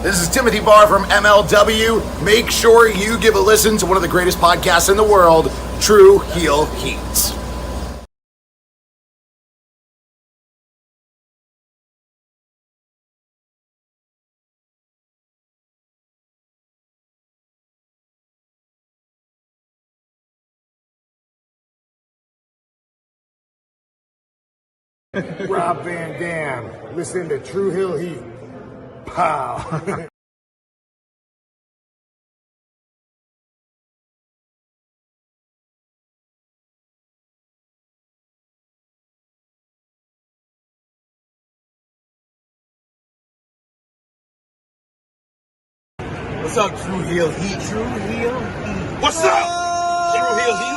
This is Timothy Barr from MLW. Make sure you give a listen to one of the greatest podcasts in the world, True Heel Heat. Rob Van Dam, listen to True Heel Heat. Pow. What's up, True Heel Heat? True Heel Heat. What's up? True Heel Heat.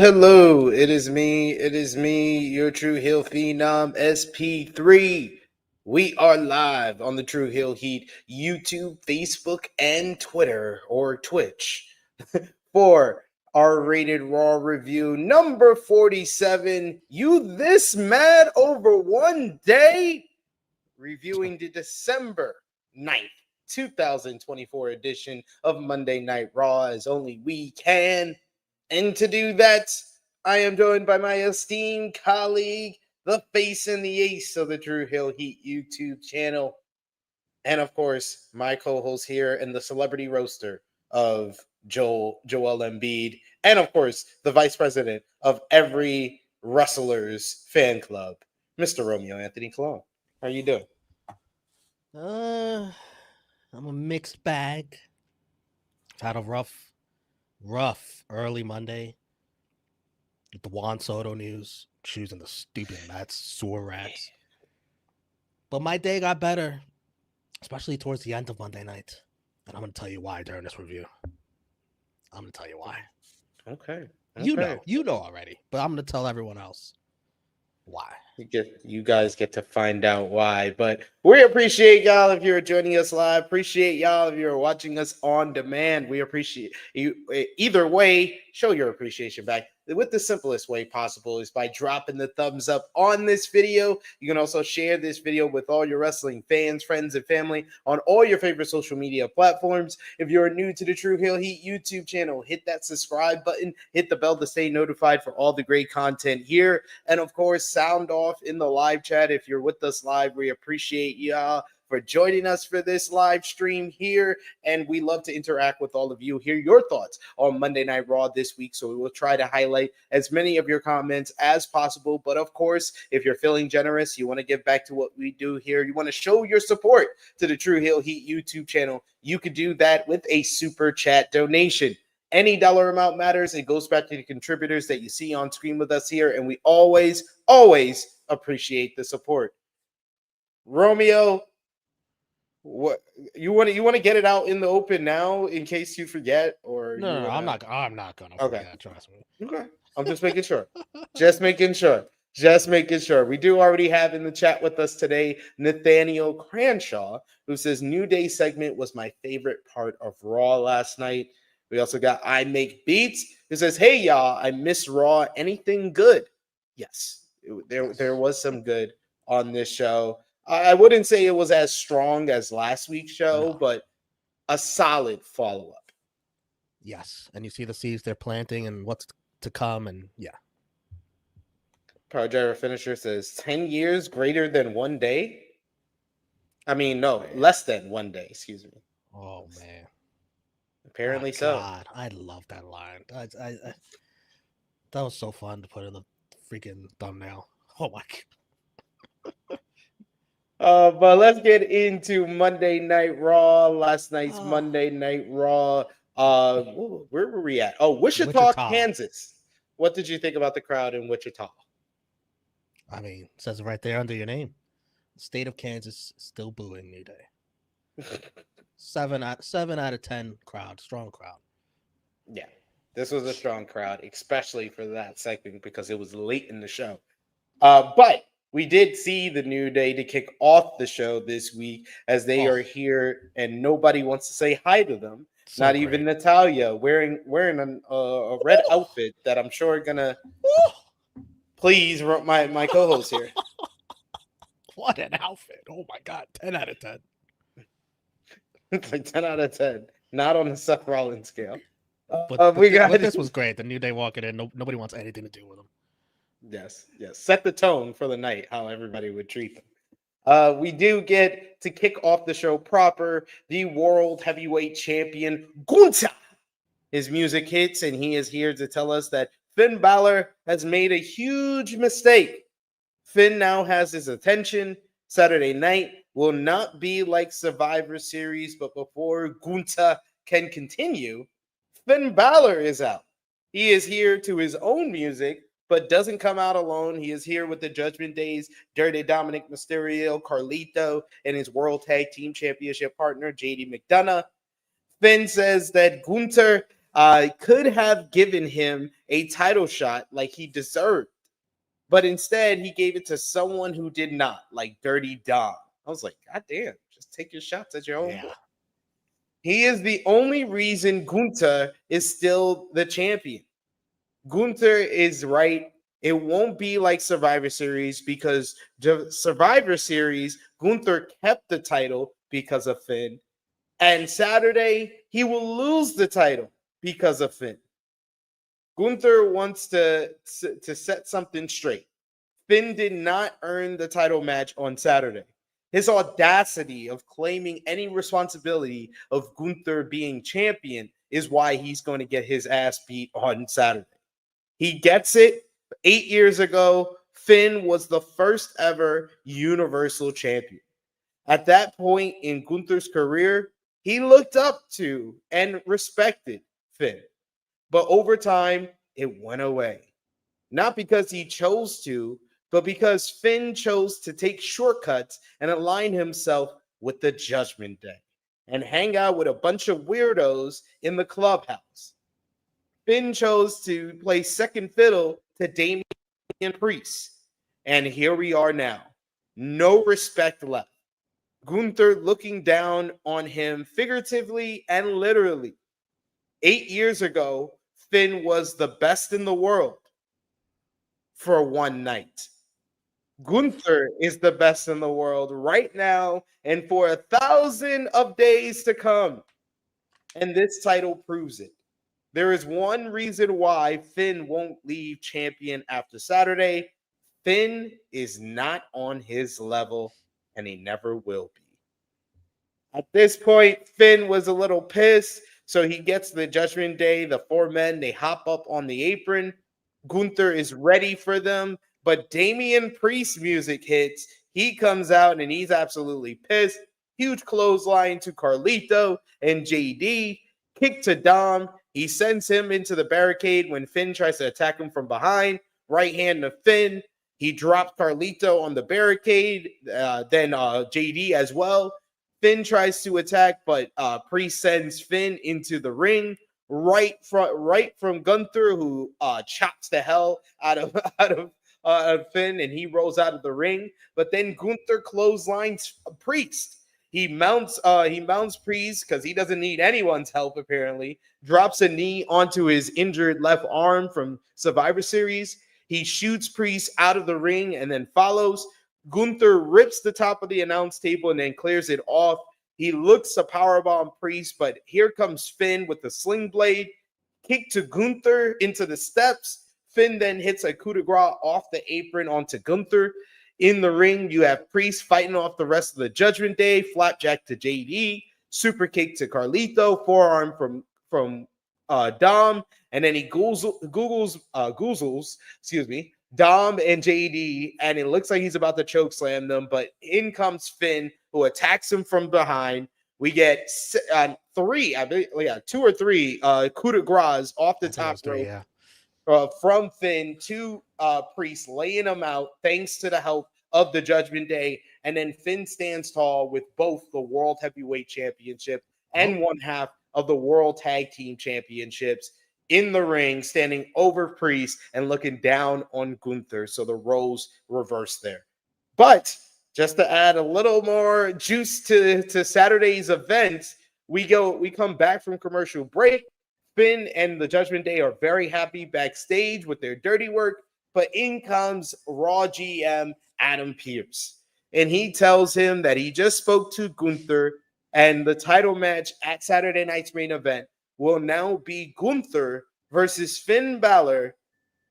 Hello. It is me, your True Heel Phenom, SP3. We are live on the True Heel Heat YouTube, Facebook, and Twitter, or Twitch, for our rated Raw review number 47. You this mad over one day? Reviewing the December 9th, 2024 edition of Monday Night Raw as only we can. And to do that, I am joined by my esteemed colleague, the face and the ace of the True Heel Heat YouTube channel, and of course, my co-host here and the celebrity roaster of Joel Embiid, and of course, the vice president of every wrestler's fan club, Mr. Romeo Anthony Cologne. How are you doing? I'm a mixed bag. I've had a rough early Monday with the Juan Soto news, choosing the stupid Mets, sewer rats. But my day got better, especially towards the end of Monday night. And I'm going to tell you why during this review. I'm going to tell you why. Okay. You know already, but I'm going to tell everyone else why. You guys get to find out why. But we appreciate y'all if you're joining us live. Appreciate y'all if you're watching us on demand. We appreciate you. Either way, show your appreciation back with the simplest way possible is by dropping the thumbs up on this video. You can also share this video with all your wrestling fans, friends, and family on all your favorite social media platforms. If you're new to the True Heel Heat YouTube channel, hit that subscribe button, hit the bell to stay notified for all the great content here. And of course, sound off in the live chat. If you're with us live, we appreciate y'all for joining us for this live stream here. And we love to interact with all of you, hear your thoughts on Monday Night Raw this week. So we will try to highlight as many of your comments as possible. But of course, if you're feeling generous, you want to give back to what we do here, you want to show your support to the True Heel Heat YouTube channel, you could do that with a super chat donation. Any dollar amount matters. It goes back to the contributors that you see on screen with us here. And we always appreciate the support. Romeo, what you want to get it out in the open now in case you forget, or No, I'm not gonna forget, trust me. Okay. I'm just making sure. Just making sure. We do already have in the chat with us today Nathaniel Cranshaw, who says New Day segment was my favorite part of Raw last night. We also got I Make Beats, who says, hey y'all, I miss Raw. Anything good? Yes. There was some good on this show. I wouldn't say it was as strong as last week's show, but a solid follow-up. Yes, and you see the seeds they're planting and what's to come, and yeah. Power Gyro Finisher says 10 years greater than 1 day. I mean, no, less than 1 day, excuse me. Oh, man. Apparently so. God, I love that line. I that was so fun to put in the freaking thumbnail. Oh, my God. But let's get into Monday Night Raw. Last night's Monday Night Raw. Where were we at? Oh, Wichita, Kansas. What did you think about the crowd in Wichita? I mean, it says it right there under your name. The state of Kansas still booing New Day. 7 out of 10 crowd, strong crowd. Yeah, this was a strong crowd, especially for that segment because it was late in the show. But we did see the New Day to kick off the show this week as they are here and nobody wants to say hi to them. So not great. Even Natalia wearing a red outfit that I'm sure gonna please my co-host here. What an outfit. Oh my God. 10 out of 10. It's like 10 out of 10. Not on the Seth Rollins scale. But this was great. The New Day walking in. Nobody wants anything to do with them. Yes. Set the tone for the night, how everybody would treat them. We do get to kick off the show proper. The World Heavyweight Champion, Gunther. His music hits, and he is here to tell us that Finn Balor has made a huge mistake. Finn now has his attention. Saturday night will not be like Survivor Series, but before Gunther can continue, Finn Balor is out. He is here to his own music, but doesn't come out alone. He is here with the Judgment Day's Dirty Dominic Mysterio, Carlito, and his World Tag Team Championship partner, JD McDonough. Finn says that Gunther could have given him a title shot like he deserved, but instead he gave it to someone who did not, like Dirty Dom. I was like, God damn, just take your shots at your own. Yeah. He is the only reason Gunther is still the champion. Gunther is right. It won't be like Survivor Series because the Survivor Series, Gunther kept the title because of Finn. And Saturday, he will lose the title because of Finn. Gunther wants to set something straight. Finn did not earn the title match on Saturday. His audacity of claiming any responsibility of Gunther being champion is why he's going to get his ass beat on Saturday. He gets it. 8 years ago, Finn was the first ever Universal Champion. At that point in Gunther's career, he looked up to and respected Finn. But over time, it went away. Not because he chose to, but because Finn chose to take shortcuts and align himself with the Judgment Day and hang out with a bunch of weirdos in the clubhouse. Finn chose to play second fiddle to Damian Priest And here we are now. No respect left. Gunther looking down on him figuratively and literally. 8 years ago, Finn was the best in the world for one night. Gunther is the best in the world right now and for 1,000 of days to come. And this title proves it. There is one reason why Finn won't leave champion after Saturday. Finn is not on his level, and he never will be. At this point, Finn was a little pissed, so he gets the Judgment Day. The four men, they hop up on the apron. Gunther is ready for them, but Damian Priest music hits. He comes out, and he's absolutely pissed. Huge clothesline to Carlito and JD. Kick to Dom. He sends him into the barricade when Finn tries to attack him from behind. Right hand to Finn. He drops Carlito on the barricade. Then JD as well. Finn tries to attack, but Priest sends Finn into the ring right from Gunther, who chops the hell out of Finn, and he rolls out of the ring. But then Gunther clotheslines Priest. He mounts Priest because he doesn't need anyone's help, apparently. Drops a knee onto his injured left arm from Survivor Series. He shoots Priest out of the ring and then follows. Gunther rips the top of the announce table and then clears it off. He looks to powerbomb Priest, but here comes Finn with the sling blade. Kick to Gunther into the steps. Finn then hits a coup de grace off the apron onto Gunther. In the ring, you have Priest fighting off the rest of the Judgment Day. Flapjack to JD. Super kick to Carlito. Forearm from Dom. And then he goozles Dom and JD, and it looks like he's about to choke slam them, but in comes Finn, who attacks him from behind. We get two or three coup de grace off the top rope from Finn to Priest, laying him out thanks to the help of the Judgment Day. And then Finn stands tall with both the World Heavyweight Championship and one half of the World Tag Team Championships in the ring, standing over Priest and looking down on Gunther. So the roles reverse there. But just to add a little more juice to Saturday's event, we come back from commercial break. Finn and the Judgment Day are very happy backstage with their dirty work, but in comes Raw GM Adam Pearce. And he tells him that he just spoke to Gunther, and the title match at Saturday night's main event will now be Gunther versus Finn Balor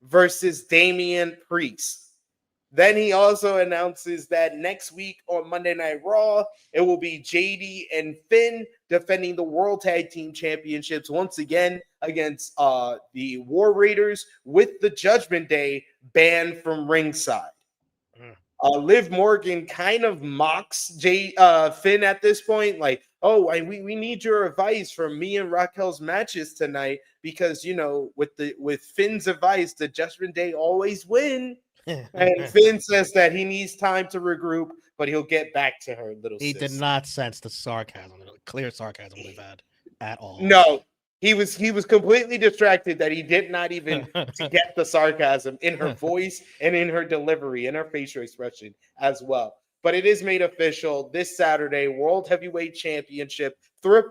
versus Damian Priest. Then he also announces that next week on Monday Night Raw, it will be JD and Finn defending the World Tag Team Championships once again against the War Raiders, with the Judgment Day banned from ringside. Liv Morgan kind of mocks Finn at this point, like, oh, we need your advice for me and Raquel's matches tonight, because, you know, with Finn's advice, the Judgment Day always win. And Finn says that he needs time to regroup, but he'll get back to her, little He sis. did not sense the sarcasm, clear sarcasm we've had at all. No, he was completely distracted that he did not even get the sarcasm in her voice and in her delivery and her facial expression as well. But it is made official this Saturday, World Heavyweight Championship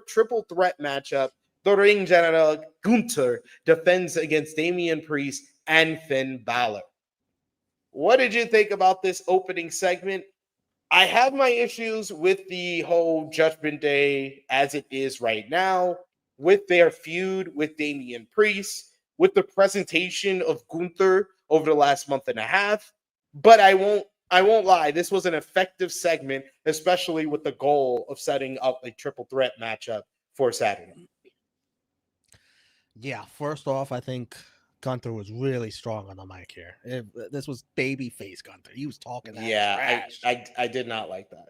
triple threat matchup. The ring general Gunther defends against Damian Priest and Finn Balor. What did you think about this opening segment? I have my issues with the whole Judgment Day as it is right now, with their feud with Damian Priest, with the presentation of Gunther over the last month and a half. But I won't lie, this was an effective segment, especially with the goal of setting up a triple threat matchup for Saturday. Yeah, first off, I think Gunther was really strong on the mic here. This was babyface Gunther. He was talking that trash. I did not like that.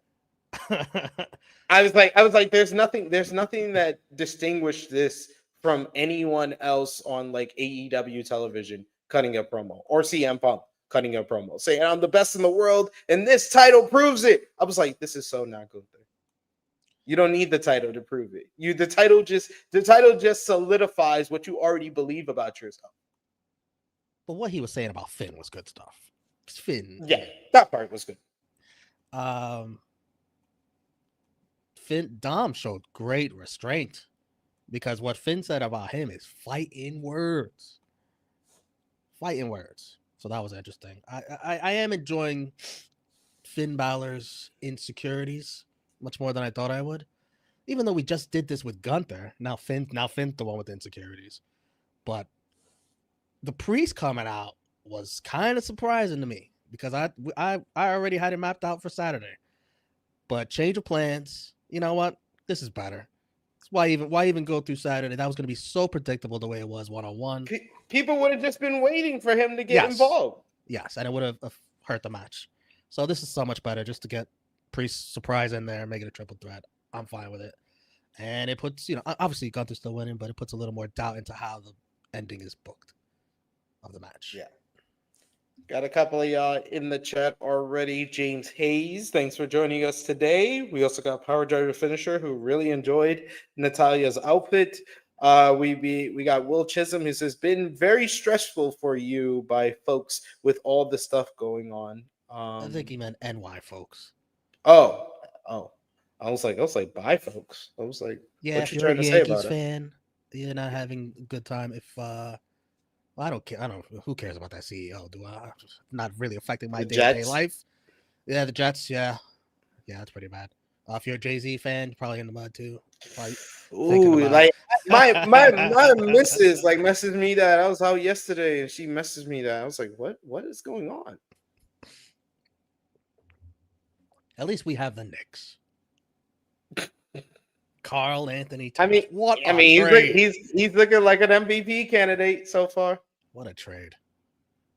I was like, there's nothing that distinguished this from anyone else on like AEW television cutting a promo, or CM Punk cutting a promo, saying I'm the best in the world and this title proves it. I was like, this is so not Gunther. You don't need the title to prove it. The title just solidifies what you already believe about yourself. But what he was saying about Finn was good stuff. Finn. Yeah, that part was good. Dom showed great restraint because what Finn said about him is fighting words. So that was interesting. I am enjoying Finn Balor's insecurities much more than I thought I would. Even though we just did this with Gunther, now Finn's the one with insecurities. But the Priest coming out was kind of surprising to me because I already had it mapped out for Saturday. But change of plans. You know what? This is better. Why even go through Saturday? That was going to be so predictable the way it was one-on-one. People would have just been waiting for him to get involved. Yes, and it would have hurt the match. So this is so much better just to get Priest surprise in there and make it a triple threat. I'm fine with it. And it puts, obviously Gunther's still winning, but it puts a little more doubt into how the ending is booked of the match. Yeah. Got a couple of y'all in the chat already. James Hayes, thanks for joining us today. We also got Power Driver Finisher, who really enjoyed Natalia's outfit. We got Will Chisholm, who says, been very stressful for you by folks with all the stuff going on. I think he meant NY folks. Oh. I was like, bye, folks. I was like, yeah, what if you you're trying a to Yankees say about fan, you're not having a good time. If I don't care. Who cares about that CEO? Do I? Not really affecting my day-to-day life. Yeah, the Jets. Yeah, that's pretty bad. If you're a Jay-Z fan, probably in the mud too. Ooh, like my missus like messaged me that I was out yesterday, and she messaged me that I was like, what is going on? At least we have the Knicks. Carl Anthony Towns. He's looking like an MVP candidate so far. What a trade.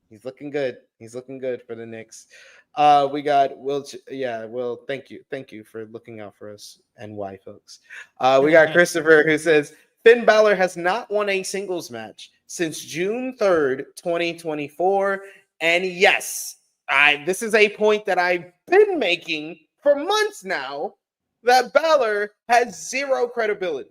He's looking good. He's looking good for the Knicks. We got Will. Will, thank you for looking out for us, NY folks. We got Christopher, who says Finn Balor has not won a singles match since June 3rd, 2024. And yes, this is a point that I've been making for months now, that Balor has zero credibility.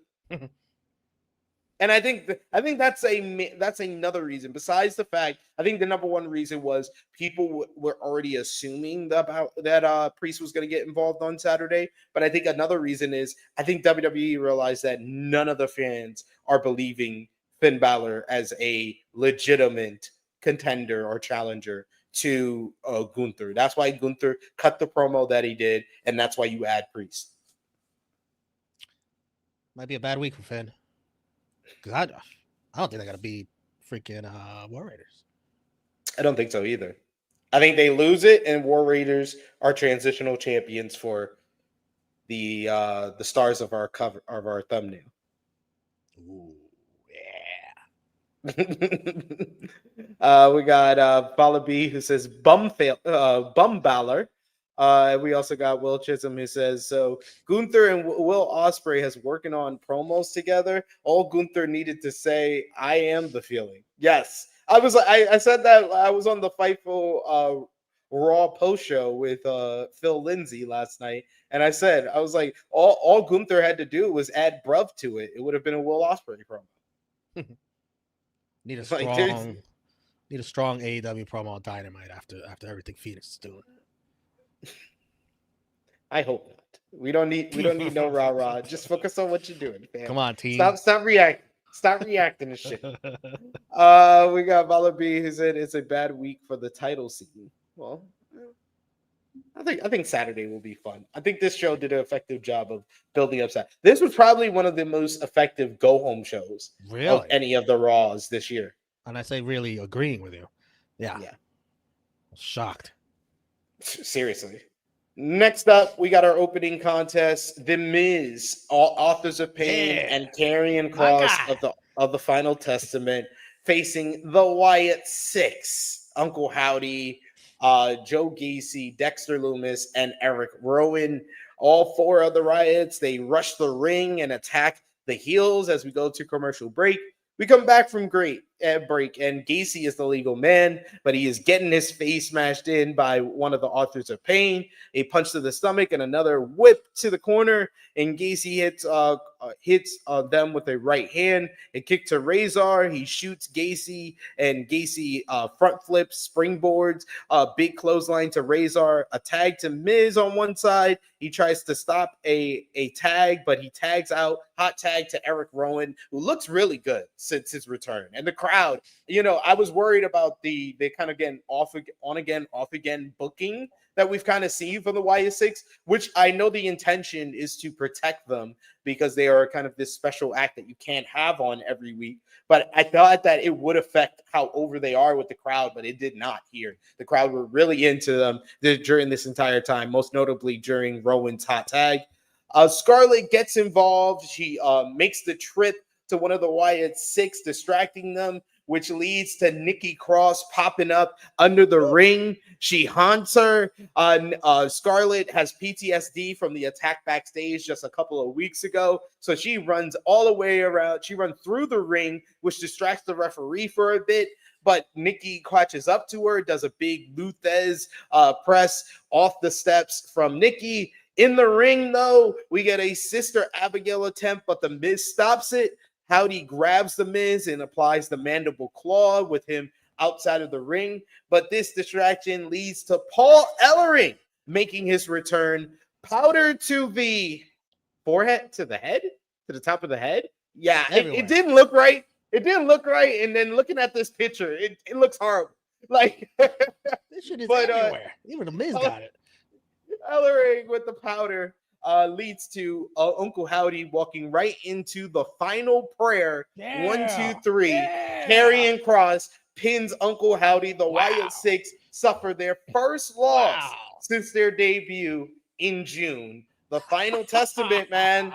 And I think that's another reason. Besides the fact, I think the number one reason was people were already assuming that Priest was going to get involved on Saturday. But I think another reason is I think WWE realized that none of the fans are believing Finn Balor as a legitimate contender or challenger to Gunther. That's why Gunther cut the promo that he did, and that's why you add Priest. Might be a bad week for Finn. Because I don't think they're going to be freaking War Raiders. I don't think so either. I think they lose it, and War Raiders are transitional champions for the stars of our cover of our thumbnail. Ooh, yeah. We got Bala B, who says bum Balor. We also got Will Chisholm, who says, so Gunther and Will Ospreay has working on promos together. All Gunther needed to say, I am the feeling. Yes. I said that I was on the Fightful Raw post show with Phil Lindsay last night. And I was like, all Gunther had to do was add bruv to it. It would have been a Will Ospreay promo. Need a strong AEW promo on Dynamite after everything Phoenix is doing. I hope not. We don't need no rah-rah. Just focus on what you're doing, fam. Come on, team. Stop reacting. Stop reacting to shit. We got Vala B, who said it's a bad week for the title scene. Well, I think Saturday will be fun. I think this show did an effective job of building up. This was probably one of the most effective go-home shows of any of the Raws this year. And I say really agreeing with you. Yeah. Shocked. Seriously. Next up, we got our opening contest. The Miz, Authors of Pain, and Karrion Kross of the Final Testament, facing the Wyatt Six, Uncle Howdy, Joe Gacy, Dexter Lumis, and Eric Rowan. All four of the Riots, they rush the ring and attack the heels as we go to commercial break. We come back from break, and Gacy is the legal man, but he is getting his face smashed in by one of the authors of pain. A punch to the stomach and another whip to the corner, and Gacy hits them with a right hand. A kick to Razor. He shoots Gacy, and Gacy front flips, springboards, big clothesline to Razor, a tag to Miz on one side. He tries to stop a tag, but he tags out, hot tag to Eric Rowan, who looks really good since his return. And the crowd, I was worried about the kind of getting off again booking that we've kind of seen from the Wyatt Six, which I know the intention is to protect them because they are kind of this special act that you can't have on every week. But I thought that it would affect how over they are with the crowd, but it did not here. The crowd were really into them during this entire time, most notably during Rowan's hot tag. Scarlett gets involved. She makes the trip to one of the Wyatt Six, distracting them, which leads to Nikki Cross popping up under the ring. She haunts her. Scarlett has PTSD from the attack backstage just a couple of weeks ago, so she runs all the way around. She runs through the ring, which distracts the referee for a bit, but Nikki catches up to her, does a big Luthez press off the steps from Nikki. In the ring, though, we get a Sister Abigail attempt, but the Miz stops it. Howdy grabs the Miz and applies the mandible claw with him outside of the ring. But this distraction leads to Paul Ellering making his return. Powder to the forehead, to the head, to the top of the head. Yeah, it didn't look right. It didn't look right. And then looking at this picture, it looks horrible. Like, this shit is everywhere. Even the Miz got it. Ellering with the powder leads to Uncle Howdy walking right into the final prayer. Yeah. 1, 2, 3. Yeah. Karrion Kross pins Uncle Howdy. The Wyatt Six suffer their first loss since their debut in June. The final testament, man.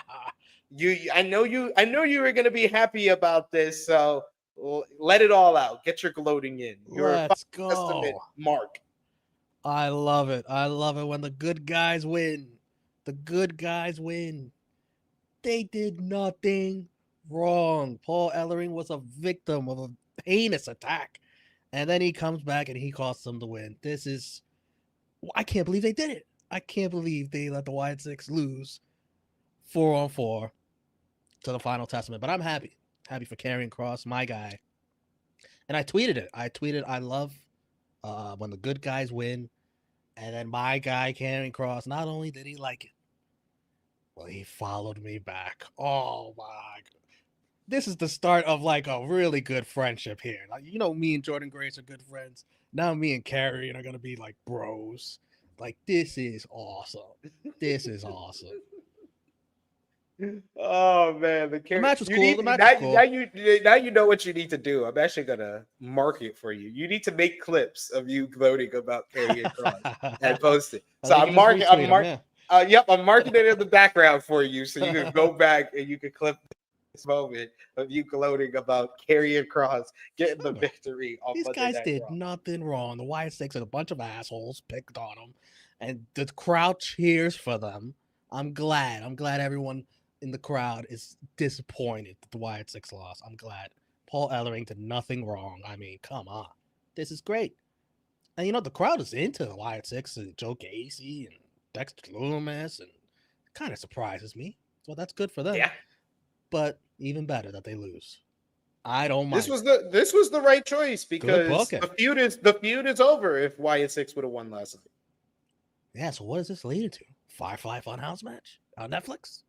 I know you were gonna be happy about this, so let it all out. Get your gloating in. Let's go. Testament, Mark. I love it. I love it when the good guys win. The good guys win. They did nothing wrong. Paul Ellering was a victim of a heinous attack. And then he comes back and he costs them the win. I can't believe they did it. I can't believe they let the Wyatt Six lose 4-on-4 to the final testament. But I'm happy. Happy for Karrion Kross, my guy. And I tweeted it. I love when the good guys win. And then my guy, Karrion Kross, not only did he like it, well, he followed me back. Oh, my God. This is the start of like a really good friendship here. Like, me and Jordan Grace are good friends. Now me and Karrion are going to be like bros. Like, this is awesome. This is awesome. Oh man, the match was cool. Now you know what you need to do. I'm actually gonna mark it for you. You need to make clips of you gloating about Karrion Kross and post it. So I'm marking it in the background for you, so you can go back and you can clip this moment of you gloating about Karrion Kross getting the victory. These guys did nothing wrong. The Wyatt Six are a bunch of assholes picked on them, and the crowd cheers for them. I'm glad everyone in the crowd is disappointed that the Wyatt Six lost. I'm glad. Paul Ellering did nothing wrong. I mean, come on. This is great. And the crowd is into the Wyatt Six and Joe Gacy and Dexter Lumis, and it kind of surprises me. So that's good for them. Yeah. But even better that they lose. I don't mind. This was the right choice because the feud is over if Wyatt Six would have won last night. Yeah, so what is this leading to? Firefly Funhouse match on Netflix?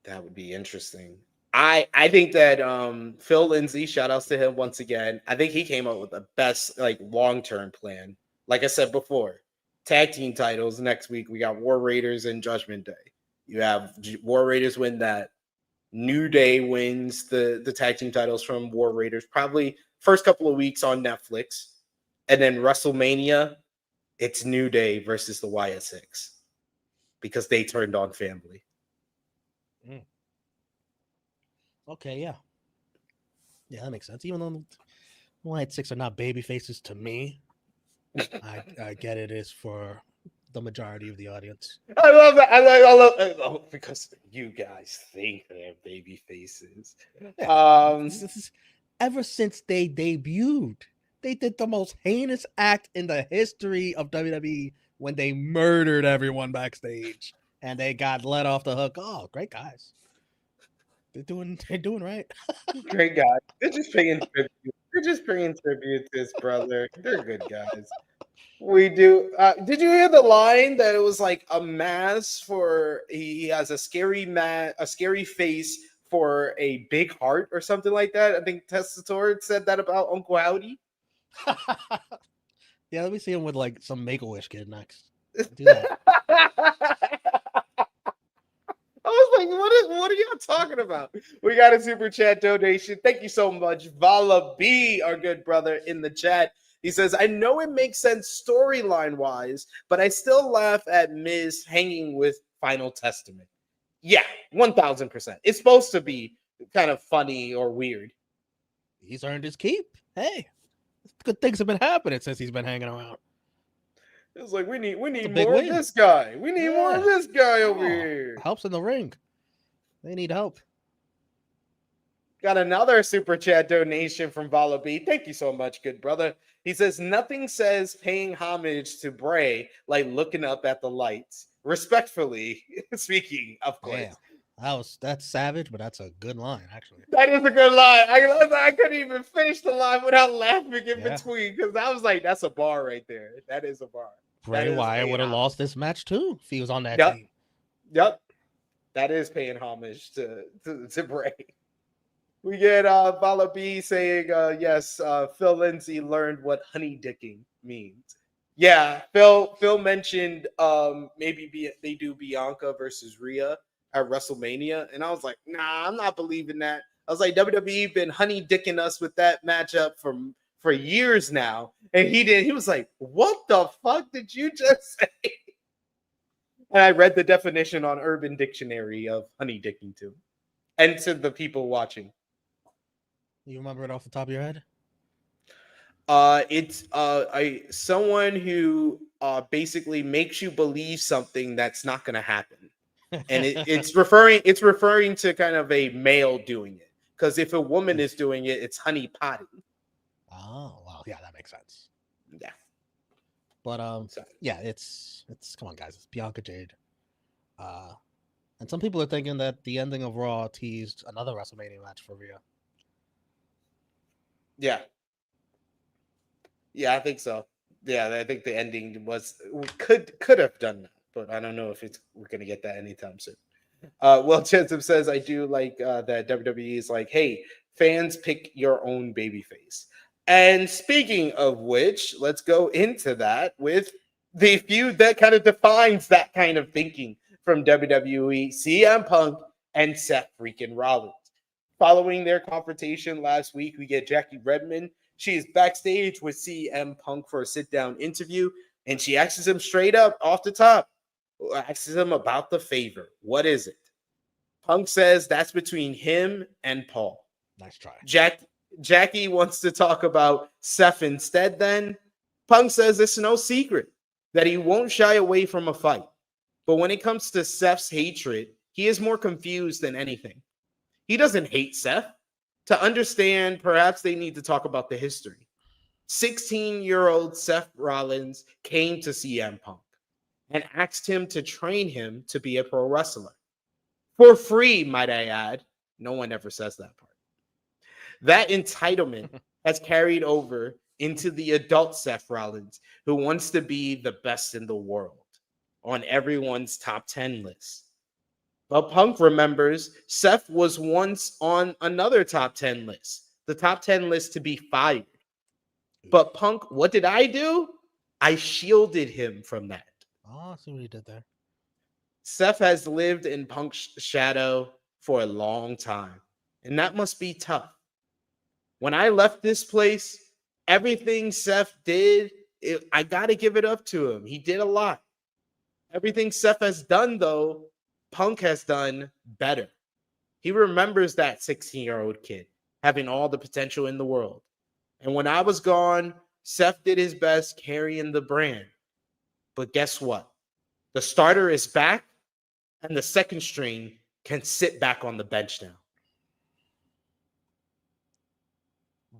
That would be interesting. I think that Phil Lindsay, shout outs to him once again. I think he came up with the best long-term plan. Like I said before, tag team titles next week. We got War Raiders and Judgment Day. You have War Raiders win that. New Day wins the tag team titles from War Raiders, probably first couple of weeks on Netflix. And then WrestleMania, it's New Day versus the Wyatt Six because they turned on family. Okay, yeah. Yeah, that makes sense. Even though Wyatt Six are not baby faces to me, I get it is for the majority of the audience. I love that. I love it because you guys think they're baby faces. Yeah, ever since they debuted. They did the most heinous act in the history of WWE when they murdered everyone backstage and they got let off the hook. Oh, great guys. They're doing right. Great guys. They're just paying tribute. They're just paying tribute to his brother. They're good guys. We do. Did you hear the line that it was like a mask for he has a scary face for a big heart or something like that? I think Testator said that about Uncle Howdy. Yeah, let me see him with like some Make-A-Wish kid next. Do that. I was like, what are y'all talking about? We got a super chat donation. Thank you so much. Vala B, our good brother in the chat. He says, I know it makes sense storyline wise, but I still laugh at Miz hanging with Final Testament. Yeah, 1000%. It's supposed to be kind of funny or weird. He's earned his keep. Hey, good things have been happening since he's been hanging around. It's like we need more win. of this guy. We need more of this guy over here. Helps in the ring. They need help. Got another super chat donation from Vala B. Thank you so much, good brother. He says, nothing says paying homage to Bray like looking up at the lights. Respectfully speaking, of course. Damn. That's savage, but that's a good line, actually. That is a good line. I couldn't even finish the line without laughing in between because I was like, that's a bar right there. That is a bar. Bray Wyatt would have lost this match too if he was on that team. Yep. That is paying homage to Bray. We get Vala B saying, yes, Phil Lindsay learned what honey dicking means. Yeah, Phil mentioned maybe they do Bianca versus Rhea at WrestleMania, and I was like, nah, I'm not believing that. I was like, WWE been honey dicking us with that matchup for years now, and he was like, what the fuck did you just say? And I read the definition on Urban Dictionary of honey dicking too, and to the people watching. You remember it off the top of your head? It's someone who basically makes you believe something that's not going to happen, and it's referring to kind of a male doing it. Because if a woman is doing it, it's honey potting. Oh well, yeah, that makes sense. Yeah, but yeah, it's come on, guys, it's Bianca Jade. And some people are thinking that the ending of Raw teased another WrestleMania match for Rhea. Yeah, I think so. Yeah, I think the ending could have done that, but I don't know if we're gonna get that anytime soon. Well, Chisholm says, I do like that WWE is like, hey, fans pick your own babyface. And speaking of which, let's go into that with the feud that kind of defines that kind of thinking from WWE, CM Punk and Seth freaking Rollins. Following their confrontation last week, we get Jackie Redmond. She is backstage with CM Punk for a sit-down interview, and she asks him straight up off the top, asks him about the favor. What is it? Punk says that's between him and Paul. Nice try. Jackie wants to talk about Seth instead then. Punk says it's no secret that he won't shy away from a fight. But when it comes to Seth's hatred, he is more confused than anything. He doesn't hate Seth. To understand, perhaps they need to talk about the history. 16-year-old Seth Rollins came to CM Punk and asked him to train him to be a pro wrestler. For free, might I add. No one ever says that part. That entitlement has carried over into the adult Seth Rollins, who wants to be the best in the world on everyone's top 10 list. But Punk remembers Seth was once on another top 10 list, the top 10 list to be fired. But Punk, what did I do? I shielded him from that. Oh, I see what he did there. Seth has lived in Punk's shadow for a long time, and that must be tough. When I left this place, everything Seth did, I got to give it up to him. He did a lot. Everything Seth has done, though, Punk has done better. He remembers that 16-year-old kid having all the potential in the world. And when I was gone, Seth did his best carrying the brand. But guess what? The starter is back, and the second string can sit back on the bench now.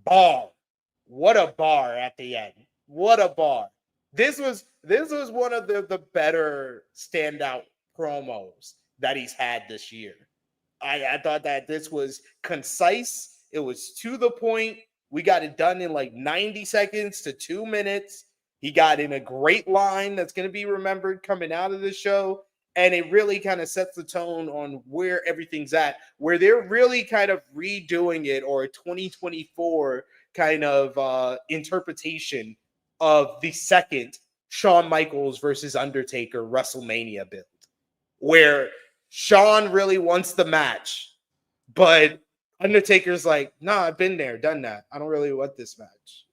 Ball. What a bar at the end. What a bar. This was one of the better standout promos that he's had this year. I thought that this was concise. It was to the point. We got it done in like 90 seconds to 2 minutes. He got in a great line that's going to be remembered coming out of the show. And it really kind of sets the tone on where everything's at, where they're really kind of redoing it, or a 2024 kind of interpretation of the second Shawn Michaels versus Undertaker WrestleMania build, where Shawn really wants the match, but Undertaker's like, nah, I've been there, done that. I don't really want this match.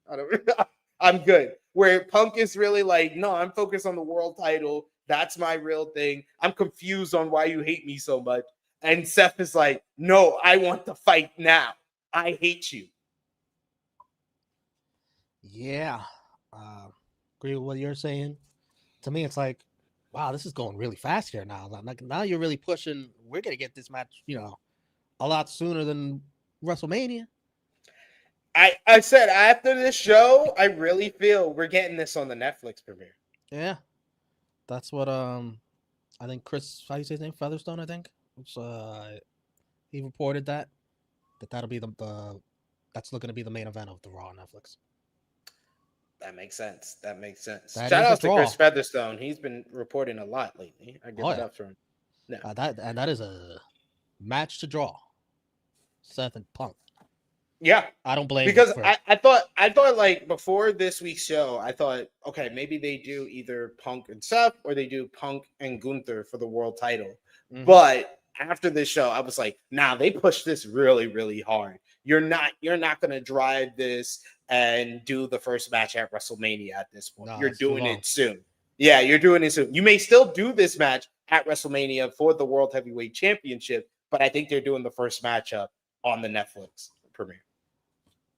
I'm good. Where Punk is really like, no, I'm focused on the world title. That's my real thing. I'm confused on why you hate me so much. And Seth is like, no, I want to fight now. I hate you. Yeah. Agree with what you're saying. To me, it's like, wow, this is going really fast here now. Like, now you're really pushing. We're going to get this match, a lot sooner than WrestleMania. I said after this show, I really feel we're getting this on the Netflix premiere. Yeah. That's what I think Chris, how do you say his name? Featherstone, I think. Which, he reported that'll be that's looking to be the main event of the Raw on Netflix. That makes sense. That That Shout out to Chris Featherstone. He's been reporting a lot lately. I give it up for him. No. That is a match to draw. Seth and Punk. Yeah, I don't blame because you I thought like before this week's show, I thought, okay, maybe they do either Punk and Seth or they do Punk and Gunther for the world title. Mm-hmm. But after this show, I was like, nah, they push this really, really hard. You're not going to drive this and do the first match at WrestleMania at this point. No, you're doing it soon. Yeah, you're doing it soon. You may still do this match at WrestleMania for the World Heavyweight Championship, but I think they're doing the first matchup on the Netflix premiere.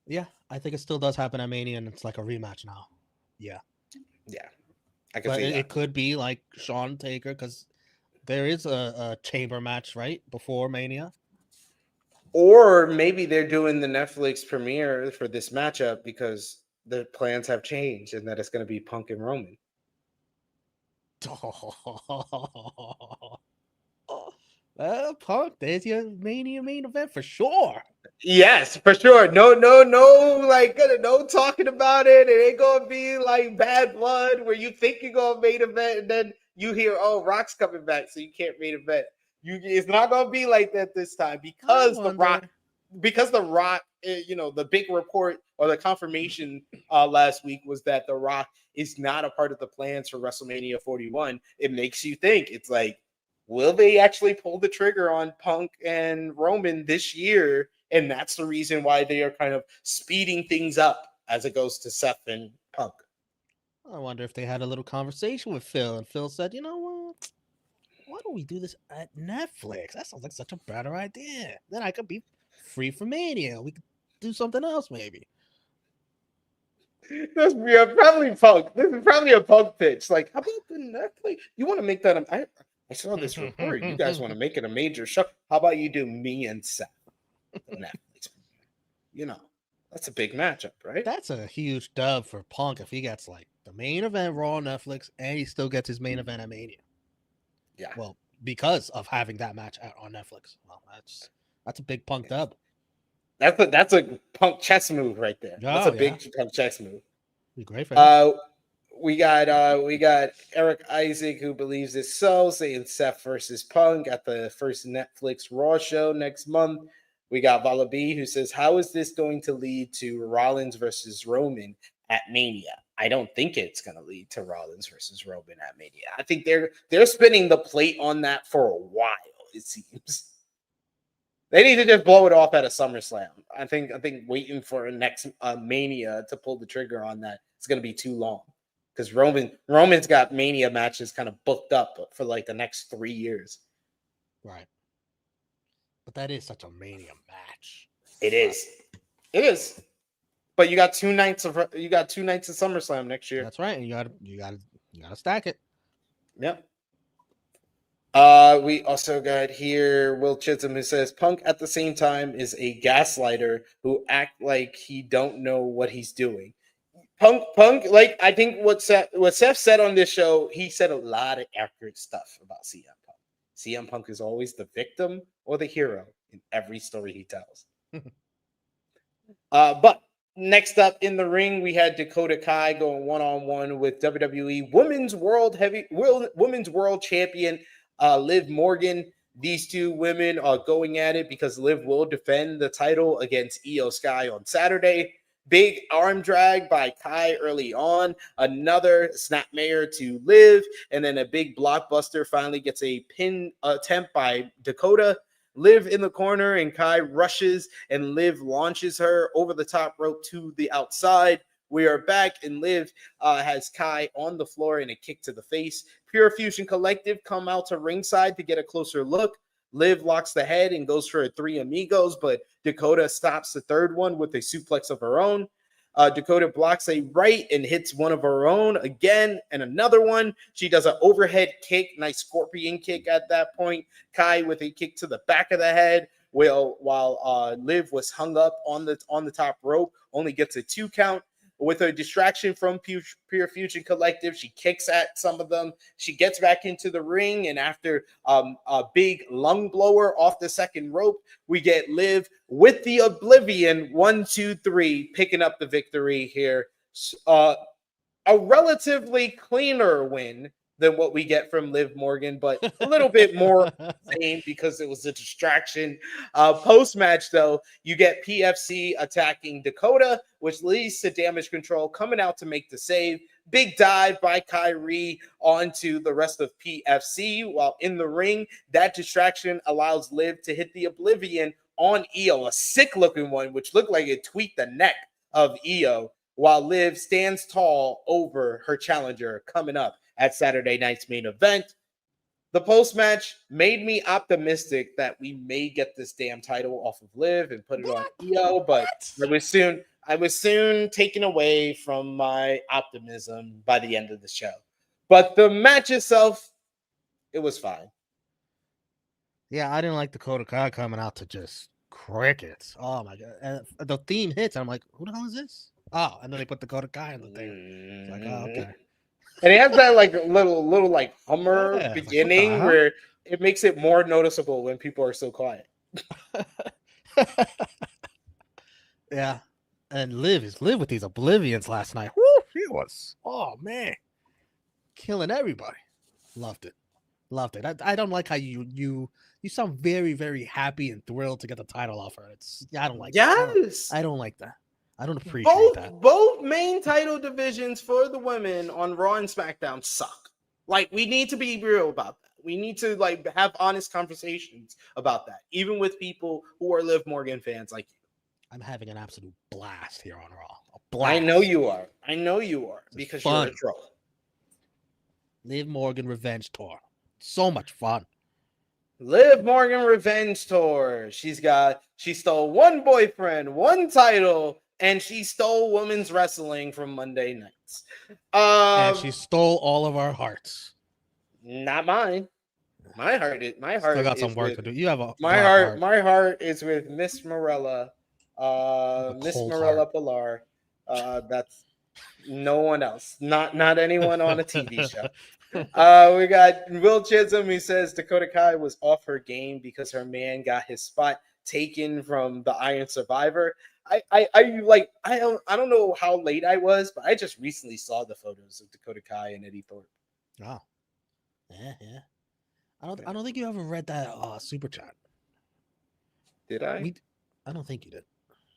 Yeah, I think it still does happen at Mania, and it's like a rematch now. Yeah. I can see that. It could be like Shawn Taker, because there is a chamber match right before Mania. Or maybe they're doing the Netflix premiere for this matchup because the plans have changed and that it's going to be Punk and Roman. Punk, there's your Mania main event for sure. Yes, for sure. No, like no talking about it. It ain't gonna be like Bad Blood where you think you're gonna main event and then you hear, oh, Rock's coming back, so you can't main event. It's not gonna be like that this time because the Rock, the big report or the confirmation last week was that the Rock is not a part of the plans for WrestleMania 41. It makes you think. It's like, will they actually pull the trigger on Punk and Roman this year? And that's the reason why they are kind of speeding things up as it goes to Seth and Punk. I wonder if they had a little conversation with Phil, and Phil said, you know what? Why don't we do this at Netflix? That sounds like such a better idea. Then I could be free for Mania. We could do something else, maybe. That's probably Punk. This is probably a Punk pitch. Like, how about the Netflix? You want to make that? I saw this report. You guys want to make it a major show? How about you do me and Seth? Netflix. That's a big matchup, right? That's a huge dub for Punk if he gets like the main event Raw on Netflix and he still gets his main event at Mania. Yeah. Well, because of having that match on Netflix. Well, that's a big Punk dub. That's a Punk chess move right there. That's a big Punk chess move. Be great for him. We got Eric Isaac, who believes it's so, saying Seth versus Punk at the first Netflix Raw show next month. We got Vala B, who says, how is this going to lead to Rollins versus Roman at Mania? I don't think it's going to lead to Rollins versus Roman at Mania. I think they're spinning the plate on that for a while, it seems. They need to just blow it off at a SummerSlam. I think waiting for a next Mania to pull the trigger on that is going to be too long. Because Roman's got Mania matches kind of booked up for like the next 3 years. Right. But that is such a Mania match. It is. But you got 2 nights of SummerSlam next year. That's right. And you gotta stack it. Yep. We also got here Will Chisholm who says Punk at the same time is a gaslighter who act like he don't know what he's doing. Punk, like I think what Seth said on this show, he said a lot of accurate stuff about CM Punk. CM Punk is always the victim or the hero in every story he tells. But next up in the ring, we had Dakota Kai going one-on-one with WWE Women's World Champion Liv Morgan. These two women are going at it because Liv will defend the title against Io Sky on Saturday. Big arm drag by Kai early on. Another snapmare to Liv. And then a big blockbuster finally gets a pin attempt by Dakota. Liv in the corner and Kai rushes and Liv launches her over the top rope to the outside. We are back and Liv has Kai on the floor and a kick to the face. Pure Fusion Collective come out to ringside to get a closer look. Liv locks the head and goes for a three amigos, but Dakota stops the third one with a suplex of her own. Dakota blocks a right and hits one of her own again and another one. She does an overhead kick, nice scorpion kick at that point. Kai with a kick to the back of the head. While Liv was hung up on the top rope, only gets a 2 count. With a distraction from Pure Fusion Collective, she kicks at some of them. She gets back into the ring, and after a big lung blower off the second rope, we get Liv with the Oblivion 1, 2, 3, picking up the victory here. A relatively cleaner win than what we get from Liv Morgan, but a little bit more insane because it was a distraction. Post-match, though, you get PFC attacking Dakota, which leads to Damage Control coming out to make the save. Big dive by Kyrie onto the rest of PFC while in the ring. That distraction allows Liv to hit the Oblivion on Io, a sick-looking one, which looked like it tweaked the neck of Io, while Liv stands tall over her challenger coming up at Saturday night's main event. The post-match made me optimistic that we may get this damn title off of Liv and put it on Io, but I was soon taken away from my optimism by the end of the show. But the match itself, it was fine. Yeah, I didn't like Dakota Kai coming out to just crickets. Oh my god. And the theme hits, and I'm like, who the hell is this? Oh, and then they put Dakota Kai in the thing. It's like, oh, okay. And it has that like little like Hummer beginning where it makes it more noticeable when people are so quiet. Yeah. And Liv with these Oblivions last night. Woo, she was, oh man, killing everybody. Loved it. I don't like how you sound very, very happy and thrilled to get the title off her. I don't like that. I don't like that. I don't appreciate that. Both main title divisions for the women on Raw and SmackDown suck. Like, we need to be real about that. We need to like have honest conversations about that, even with people who are Liv Morgan fans like you. I'm having an absolute blast here on Raw. A blast. I know you are. Because you're a troll. Liv Morgan Revenge Tour. So much fun. Liv Morgan Revenge Tour. She stole one boyfriend, one title, and she stole women's wrestling from Monday nights. And she stole all of our hearts. Not mine. My heart Still got some work to do. You have my heart is with Miss Morella. Miss Morella Pilar. That's no one else. Not anyone on a TV show. We got Will Chisholm who says Dakota Kai was off her game because her man got his spot taken from the Iron Survivor. I don't know how late I was, but I just recently saw the photos of Dakota Kai and Eddie Thorpe. Oh, yeah. I don't think you ever read that super chat. Did I? I don't think you did.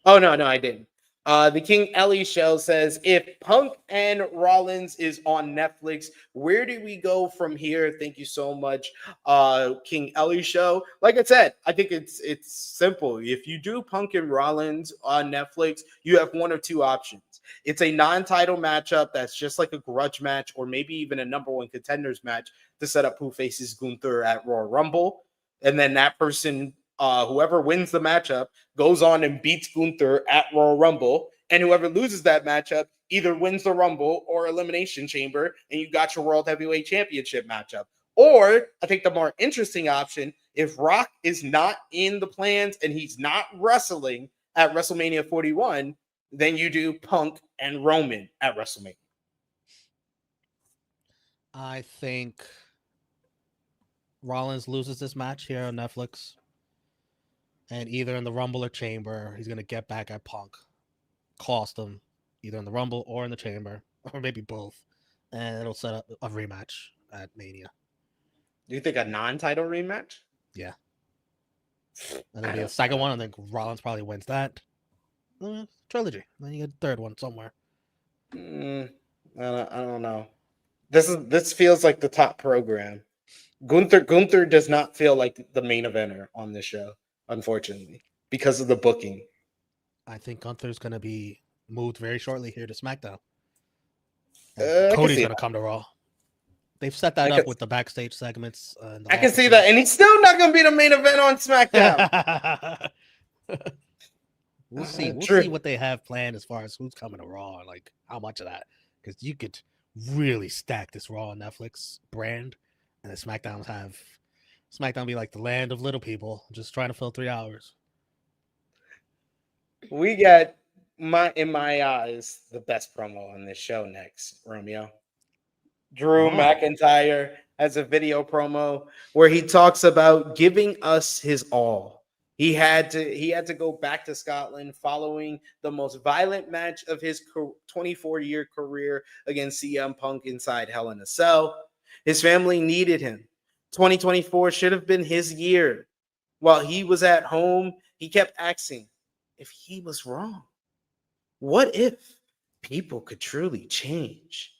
Oh no, I didn't. The King Ellie show says, if Punk and Rollins is on Netflix, where do we go from here? Thank you so much, King Ellie show. Like I said, I think it's simple. If you do Punk and Rollins on Netflix, you have one of two options. It's a non-title matchup that's just like a grudge match or maybe even a number one contenders match to set up who faces Gunther at Royal Rumble. And then that person, whoever wins the matchup goes on and beats Gunther at Royal Rumble, and whoever loses that matchup either wins the Rumble or Elimination Chamber, and you got your World Heavyweight Championship matchup. Or I think the more interesting option, if Rock is not in the plans and he's not wrestling at WrestleMania 41, then you do Punk and Roman at WrestleMania. I think Rollins loses this match here on Netflix. And either in the Rumble or Chamber, he's going to get back at Punk. Cost him either in the Rumble or in the Chamber, or maybe both. And it'll set up a rematch at Mania. Do you think a non-title rematch? Yeah. And then be a second one, and then Rollins probably wins that. Trilogy. Then you get a third one somewhere. I don't know. This feels like the top program. Gunther does not feel like the main eventer on this show, unfortunately, because of the booking. I think Gunther's going to be moved very shortly here to SmackDown. Cody's Cody's going to come to Raw. They've set that up with the backstage segments. I can see that, and he's still not going to be the main event on SmackDown. We'll see. We'll see what they have planned as far as who's coming to Raw and like how much of that, because you could really stack this Raw and Netflix brand, and the SmackDown be like the land of little people, just trying to fill 3 hours. We got in my eyes the best promo on this show next, Romeo. Drew McIntyre has a video promo where he talks about giving us his all. He had to go back to Scotland following the most violent match of his 24-year career against CM Punk inside Hell in a Cell. His family needed him. 2024 should have been his year. While he was at home, he kept asking if he was wrong. What if people could truly change?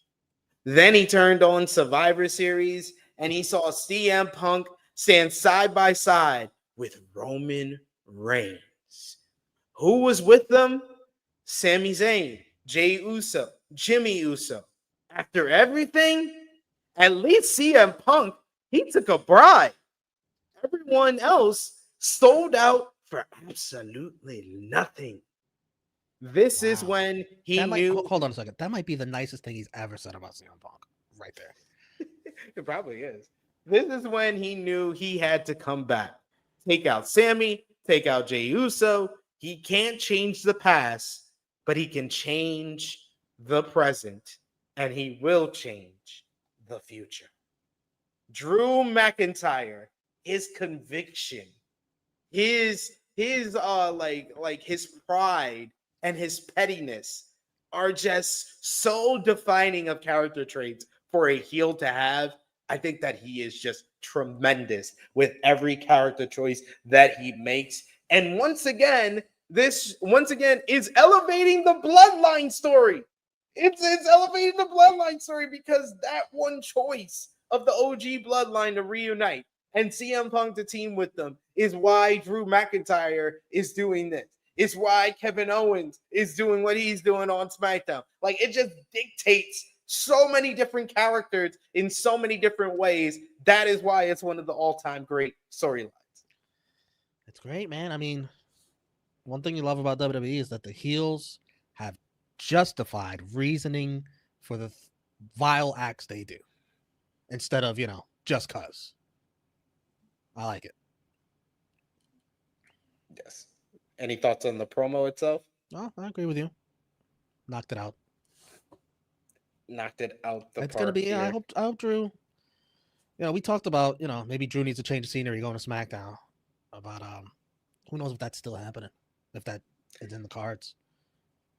Then he turned on Survivor Series and he saw CM Punk stand side by side with Roman Reigns. Who was with them? Sami Zayn, Jey Uso, Jimmy Uso. After everything, at least CM Punk, he took a bribe. Everyone else sold out for absolutely nothing. This is when he knew. Hold on a second. That might be the nicest thing he's ever said about CM Punk. Right there. It probably is. This is when he knew he had to come back. Take out Sami, take out Jey Uso. He can't change the past, but he can change the present, and he will change the future. Drew McIntyre, his conviction, his his pride and his pettiness are just so defining of character traits for a heel to have. I think that he is just tremendous with every character choice that he makes. And once again is elevating the bloodline story. It's elevating the bloodline story because that one choice of the OG bloodline to reunite and CM Punk to team with them is why Drew McIntyre is doing this. It's why Kevin Owens is doing what he's doing on SmackDown. Like, it just dictates so many different characters in so many different ways. That is why it's one of the all-time great storylines. It's great, man. I mean, one thing you love about WWE is that the heels have justified reasoning for the vile acts they do instead of, just cause. I like it. Yes. Any thoughts on the promo itself? No, I agree with you. Knocked it out. Knocked it out the It's park. Gonna be. Yeah, I hope Drew. We talked about maybe Drew needs to change the scenery going to SmackDown. About who knows if that's still happening, if that is in the cards.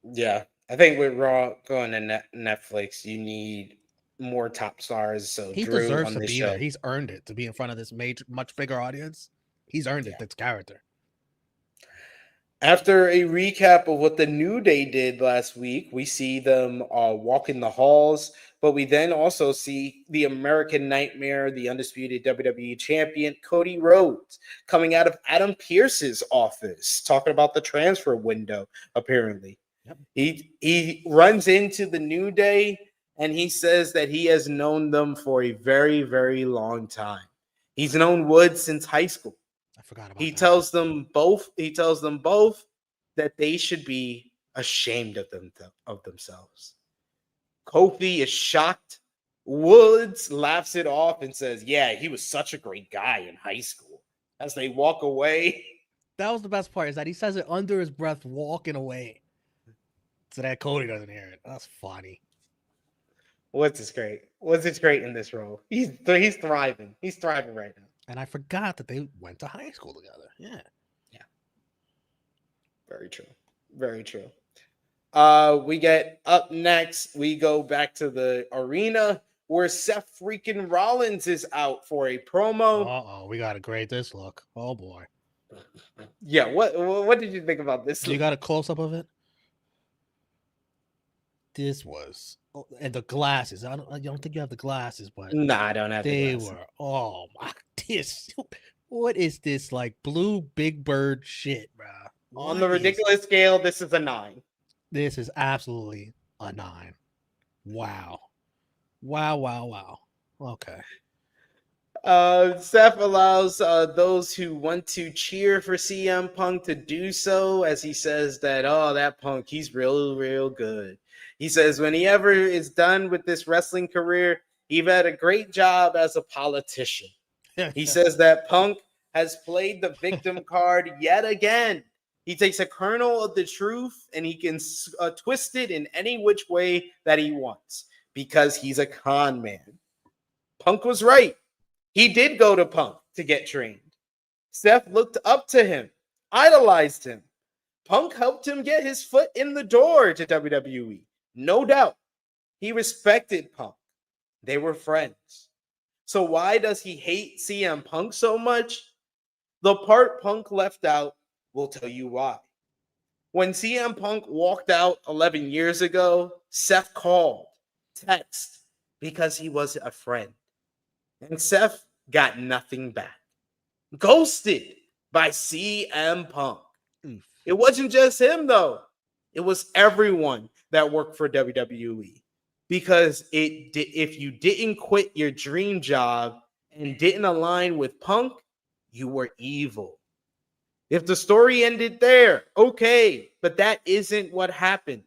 Yeah, I think with Raw going to Netflix, you need more top stars. So he Drew deserves on to this be show. there. He's earned it to be in front of this much bigger audience. He's earned it. That's character. After a recap of what the New Day did last week, we see them walk in the halls, but we then also see the American Nightmare, the undisputed WWE champion, Cody Rhodes, coming out of Adam Pearce's office, talking about the transfer window, apparently. Yep. He runs into the New Day, and he says that he has known them for a very, very long time. He's known Woods since high school. I forgot about He that. tells them both that they should be ashamed of themselves. Kofi is shocked Woods laughs it off and says, yeah, he was such a great guy in high school. As they walk away. That was the best part, is that he says it under his breath, walking away, so that Cody doesn't hear it. That's funny. Woods is great. Woods is great in this role. He's thriving. He's thriving right now. And I forgot that they went to high school together. Yeah. Very true. Very true. We get up next. We go back to the arena where Seth freaking Rollins is out for a promo. Uh-oh, we got to grade this look. Oh, boy. Yeah, what did you think about this? You got a close-up of it? This was... Oh, and the glasses. I don't think you have the glasses, but... Nah, I don't have they the glasses. were... Oh, my... What is this, like, blue Big Bird shit, bro? On the ridiculous scale, this is a 9. This is absolutely a 9. Wow. Wow. Okay. Seth allows those who want to cheer for CM Punk to do so, as he says that, oh, that Punk, he's real good. He says when he ever is done with this wrestling career, he's had a great job as a politician. He says that Punk has played the victim card yet again. He takes a kernel of the truth and he can twist it in any which way that he wants because he's a con man. Punk was right. He did go to Punk to get trained. Seth looked up to him, idolized him. Punk helped him get his foot in the door to WWE. No doubt. He respected Punk. They were friends. So why does he hate CM Punk so much? The part Punk left out will tell you why. When CM Punk walked out 11 years ago, Seth called, text, because he was a friend. And Seth got nothing back. Ghosted by CM Punk. Oof. It wasn't just him, though. It was everyone that worked for WWE. Because if you didn't quit your dream job and didn't align with Punk, you were evil. If the story ended there, okay, but that isn't what happened.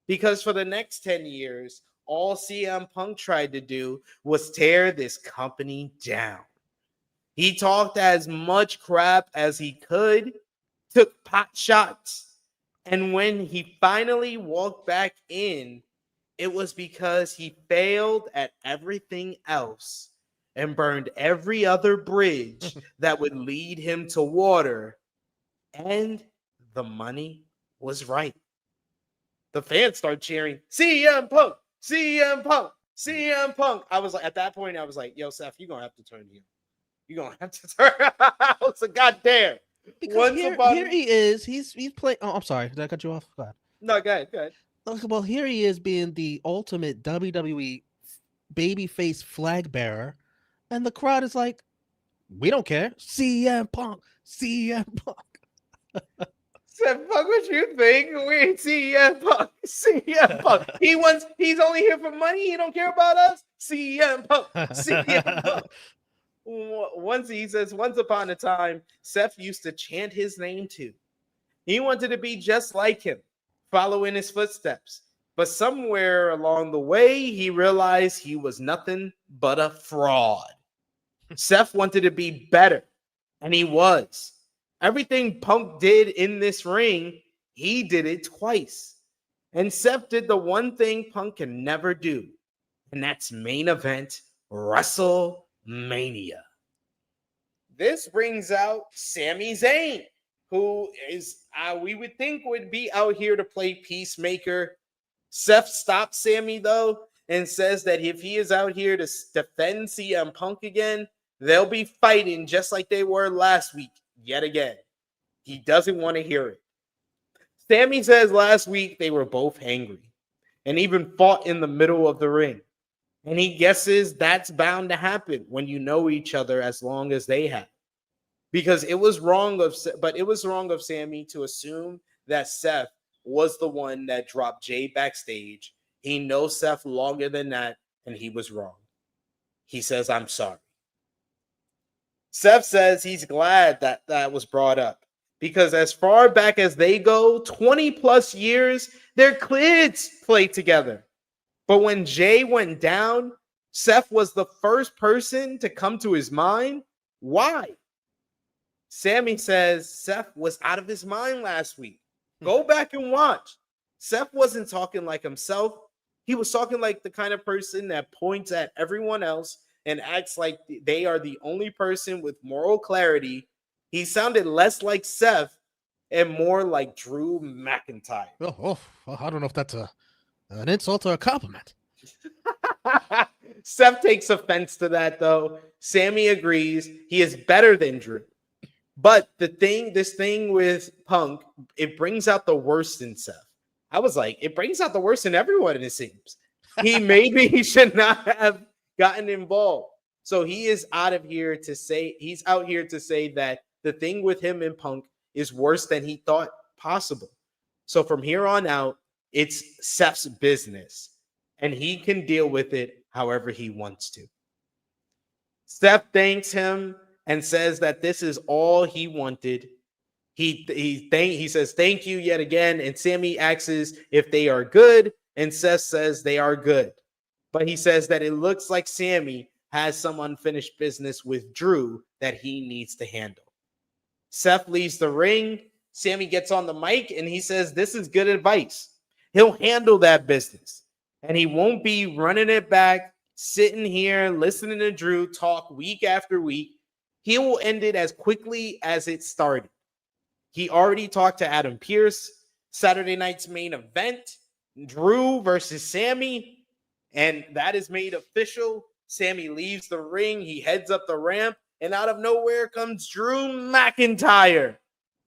Because for the next 10 years, all CM Punk tried to do was tear this company down. He talked as much crap as he could, took pot shots, and when he finally walked back in, it was because he failed at everything else and burned every other bridge that would lead him to water. And the money was right. The fans started cheering, CM Punk, CM Punk, CM Punk. I was like, at that point, I was like, yo, Seth, you're going to have to turn heel. You're going to have to turn. I was like, God damn. Because here he is. He's playing. Oh, I'm sorry. Did I cut you off? Go ahead. No, go ahead. Well, here he is being the ultimate WWE babyface flag bearer. And the crowd is like, we don't care. CM Punk, CM Punk. Seth, fuck what you think. We CM Punk, CM Punk. He's only here for money. He don't care about us. CM Punk, CM Punk. Once upon a time, Seth used to chant his name too. He wanted to be just like him, follow in his footsteps. But somewhere along the way, he realized he was nothing but a fraud. Seth wanted to be better, and he was. Everything Punk did in this ring, he did it twice. And Seth did the one thing Punk can never do, and that's main event WrestleMania. This brings out Sami Zayn, who is, we would think would be out here to play peacemaker. Seth stops Sami, though, and says that if he is out here to defend CM Punk again, they'll be fighting just like they were last week, yet again. He doesn't want to hear it. Sami says last week they were both angry and even fought in the middle of the ring. And he guesses that's bound to happen when you know each other as long as they have. Because it was wrong of Sami to assume that Seth was the one that dropped Jay backstage. He knows Seth longer than that, and he was wrong. He says, I'm sorry. Seth says he's glad that was brought up. Because as far back as they go, 20 plus years, their kids played together. But when Jay went down, Seth was the first person to come to his mind. Why? Sami says Seth was out of his mind last week. Go back and watch. Seth wasn't talking like himself. He was talking like the kind of person that points at everyone else and acts like they are the only person with moral clarity. He sounded less like Seth and more like Drew McIntyre. Oh, I don't know if that's an insult or a compliment. Seth takes offense to that, though. Sami agrees he is better than Drew. But this thing with Punk, it brings out the worst in Seth. I was like, it brings out the worst in everyone, it seems. He should not have gotten involved. So he is out here to say that the thing with him and Punk is worse than he thought possible. So from here on out, it's Seth's business, and he can deal with it however he wants to. Seth thanks him and says that this is all he wanted. He says thank you yet again, and Sami asks if they are good, and Seth says they are good. But he says that it looks like Sami has some unfinished business with Drew that he needs to handle. Seth leaves the ring. Sami gets on the mic and he says this is good advice. He'll handle that business, and he won't be running it back, sitting here listening to Drew talk week after week. He will end it as quickly as it started. He already talked to Adam Pearce, Saturday night's main event, Drew versus Sami, and that is made official. Sami leaves the ring, he heads up the ramp, and out of nowhere comes Drew McIntyre,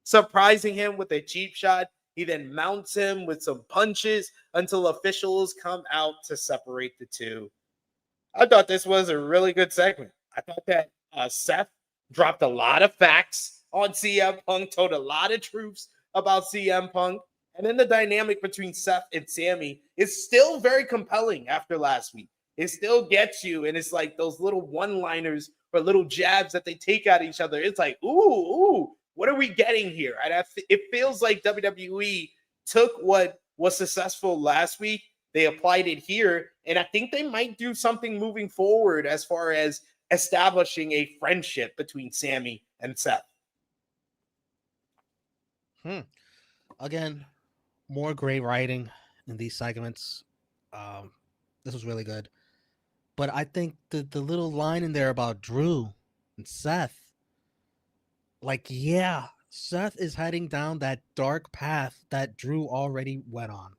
surprising him with a cheap shot. He then mounts him with some punches until officials come out to separate the two. I thought this was a really good segment. I thought that Seth dropped a lot of facts on CM Punk, told a lot of truths about CM Punk. And then the dynamic between Seth and Sami is still very compelling after last week. It still gets you, and it's like those little one-liners or little jabs that they take at each other. It's like, ooh, what are we getting here? And it feels like WWE took what was successful last week, they applied it here, and I think they might do something moving forward as far as establishing a friendship between Sami and Seth. Again, more great writing in these segments. This was really good. But I think the little line in there about Drew and Seth, like, yeah, Seth is heading down that dark path that Drew already went on.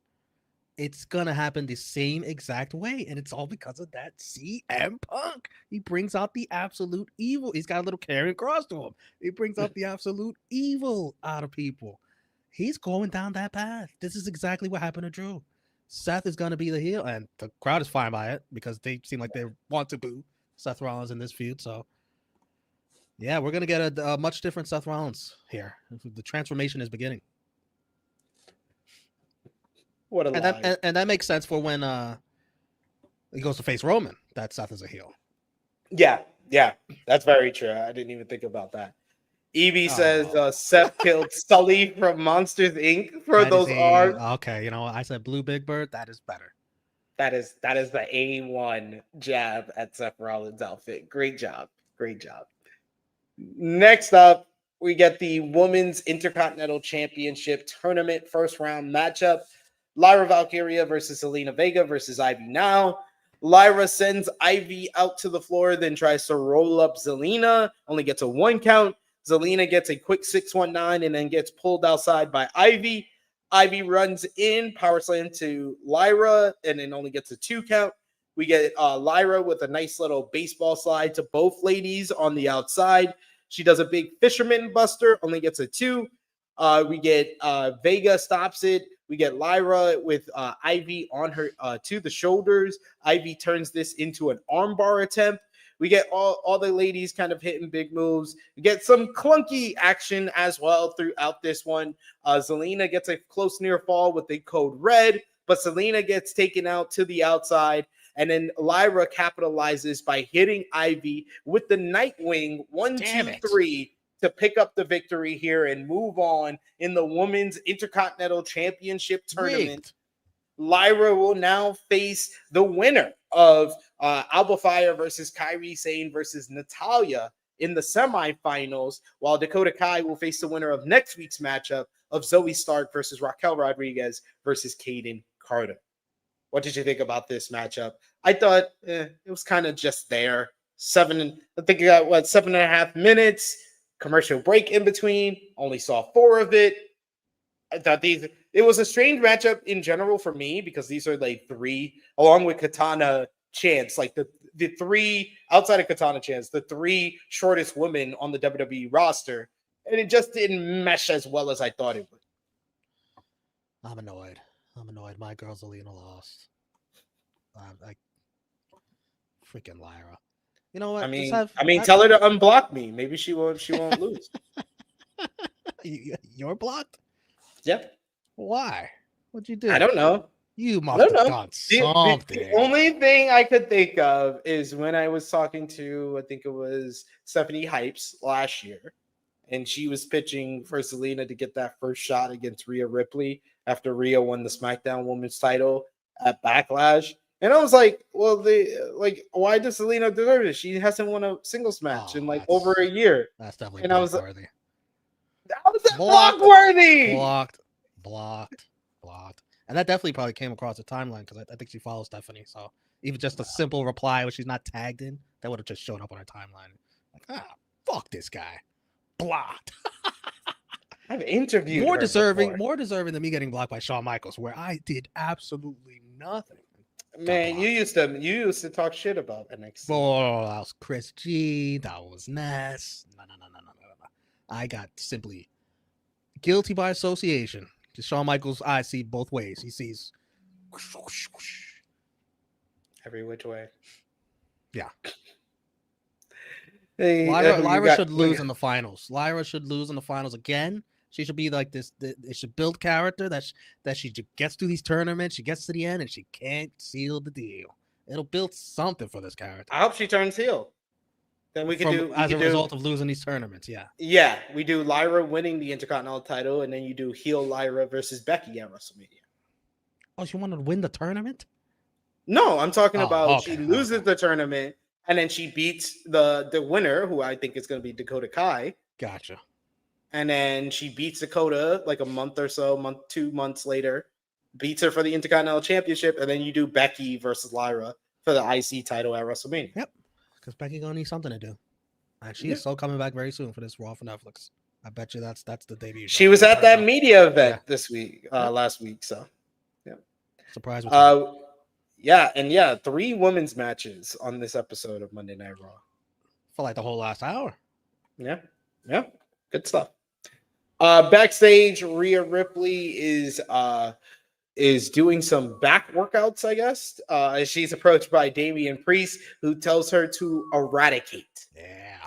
It's going to happen the same exact way, and it's all because of that CM Punk. He brings out the absolute evil. He's got a little carrying cross to him. He brings out the absolute evil out of people. He's going down that path. This is exactly what happened to Drew. Seth is going to be the heel, and the crowd is fine by it because they seem like they want to boo Seth Rollins in this feud. So, yeah, we're going to get a much different Seth Rollins here. The transformation is beginning. What a lie. And that makes sense for when he goes to face Roman, that Seth is a heel. Yeah, that's very true. I didn't even think about that. Evie says Seth killed Sully from Monsters Inc. for those arms. Okay, I said Blue Big Bird. That is better. That is the A1 jab at Seth Rollins' outfit. Great job. Next up, we get the Women's Intercontinental Championship Tournament first round matchup. Lyra Valkyria versus Zelina Vega versus Ivy Now. Lyra sends Ivy out to the floor, then tries to roll up Zelina. Only gets a 1 count. Zelina gets a quick 619 and then gets pulled outside by Ivy. Ivy runs in, power slam to Lyra, and then only gets a 2 count. We get Lyra with a nice little baseball slide to both ladies on the outside. She does a big fisherman buster, only gets a 2. We get Vega stops it. We get Lyra with Ivy on her to the shoulders. Ivy turns this into an armbar attempt. We get all the ladies kind of hitting big moves. We get some clunky action as well throughout this one. Zelina gets a close near fall with the code red, but Zelina gets taken out to the outside. And then Lyra capitalizes by hitting Ivy with the Nightwing 1, 2, 3 to pick up the victory here and move on in the Women's Intercontinental Championship Tournament. Lyra will now face the winner of Alba Fire versus Kairi Sane versus Natalya in the semifinals, while Dakota Kai will face the winner of next week's matchup of Zoe Stark versus Raquel Rodriguez versus Kaden Carter. What did you think about this matchup? I thought it was kind of just there. I think you got 7.5 minutes, commercial break in between, only saw 4 of it. I thought it was a strange matchup in general for me because these are like 3, along with Katana Chance, like the 3 outside of Katana Chance, the 3 shortest women on the WWE roster, and it just didn't mesh as well as I thought it would. I'm annoyed. My girl Zelina lost. I freaking Lyra. You know what? I mean, tell her to unblock me. Maybe she won't lose. You're blocked? Yep. Why? What'd you do? I don't know. You must have done something. The only thing I could think of is when I was talking to, I think it was Stephanie Hypes last year, and she was pitching for Zelina to get that first shot against Rhea Ripley after Rhea won the SmackDown Women's title at Backlash. And I was like, well, why does Zelina deserve it? She hasn't won a singles match in over a year. That's definitely and I was worthy. How is that block-worthy? Blocked. And that definitely probably came across the timeline because I think she follows Stephanie. So even just a simple reply where she's not tagged in, that would have just shown up on her timeline. Like, fuck this guy. Blocked. I've interviewed more deserving than me getting blocked by Shawn Michaels, where I did absolutely nothing. Man, you used to talk shit about NXT. Oh, that was Chris G. That was Ness. No. I got simply guilty by association. Shawn Michaels' eyes see both ways. He sees every which way. Yeah. Hey, Lyra should lose in the finals. Lyra should lose in the finals again. She should be like this. It should build character that she gets through these tournaments. She gets to the end and she can't seal the deal. It'll build something for this character. I hope she turns heel. Then we can do as a result of losing these tournaments. Yeah. Yeah, we do Lyra winning the Intercontinental title, and then you do heel Lyra versus Becky at WrestleMania. Oh, she wanted to win the tournament? No, I'm talking about she loses the tournament, and then she beats the winner, who I think is going to be Dakota Kai. Gotcha. And then she beats Dakota like a month or so, 2 months later, beats her for the Intercontinental Championship, and then you do Becky versus Lyra for the IC title at WrestleMania. Yep, because Becky gonna need something to do. And she is so coming back very soon for this Raw for Netflix. I bet you that's the debut. She was at that media event this week, last week. So, yeah, surprise. Yeah, 3 women's matches on this episode of Monday Night Raw for like the whole last hour. Yeah, good stuff. Backstage, Rhea Ripley is doing some back workouts, I guess. As she's approached by Damian Priest, who tells her to eradicate. Yeah.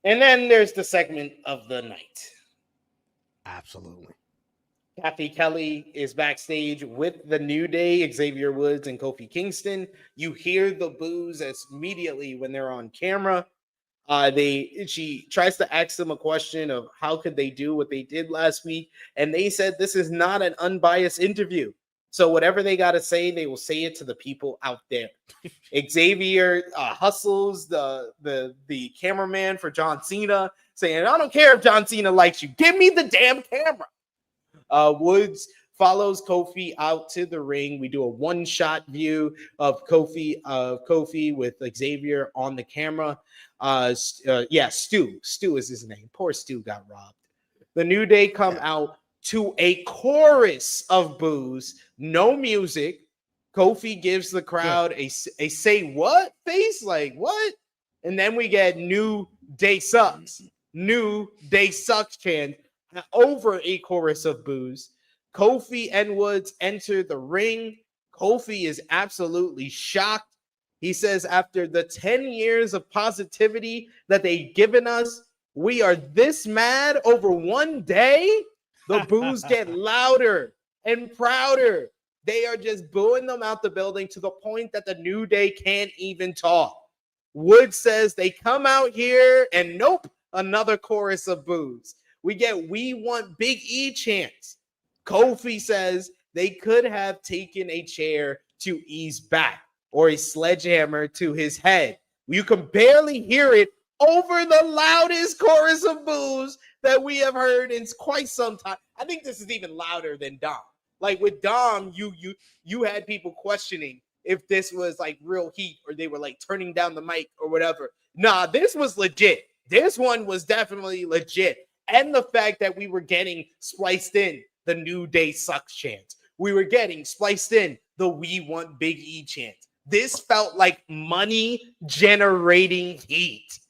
And then there's the segment of the night. Absolutely. Kathy Kelly is backstage with the New Day, Xavier Woods and Kofi Kingston. You hear the boos immediately when they're on camera. She tries to ask them a question of how could they do what they did last week, and they said this is not an unbiased interview. So whatever they got to say, they will say it to the people out there. Xavier hustles the cameraman for John Cena, saying, "I don't care if John Cena likes you. Give me the damn camera." Woods follows Kofi out to the ring. We do a one-shot view of Kofi with Xavier on the camera. Stu is his name. Poor Stu got robbed. The New Day come out to a chorus of boos, no music. Kofi gives the crowd a say what face, like what? And then we get New Day sucks chant over a chorus of boos. Kofi and Woods enter the ring. Kofi is absolutely shocked. He says after the 10 years of positivity that they've given us, we are this mad over one day. The boos get louder and prouder. They are just booing them out the building to the point that the New Day can't even talk. Woods says they come out here and nope, another chorus of boos. We get "We Want Big E" chants. Kofi says they could have taken a chair to E's back or a sledgehammer to his head. You can barely hear it over the loudest chorus of boos that we have heard in quite some time. I think this is even louder than Dom. Like with Dom, you had people questioning if this was like real heat or they were like turning down the mic or whatever. Nah, this was legit. This one was definitely legit. And the fact that we were getting spliced in the New Day sucks chant. We were getting spliced in the We Want Big E chant. This felt like money generating heat.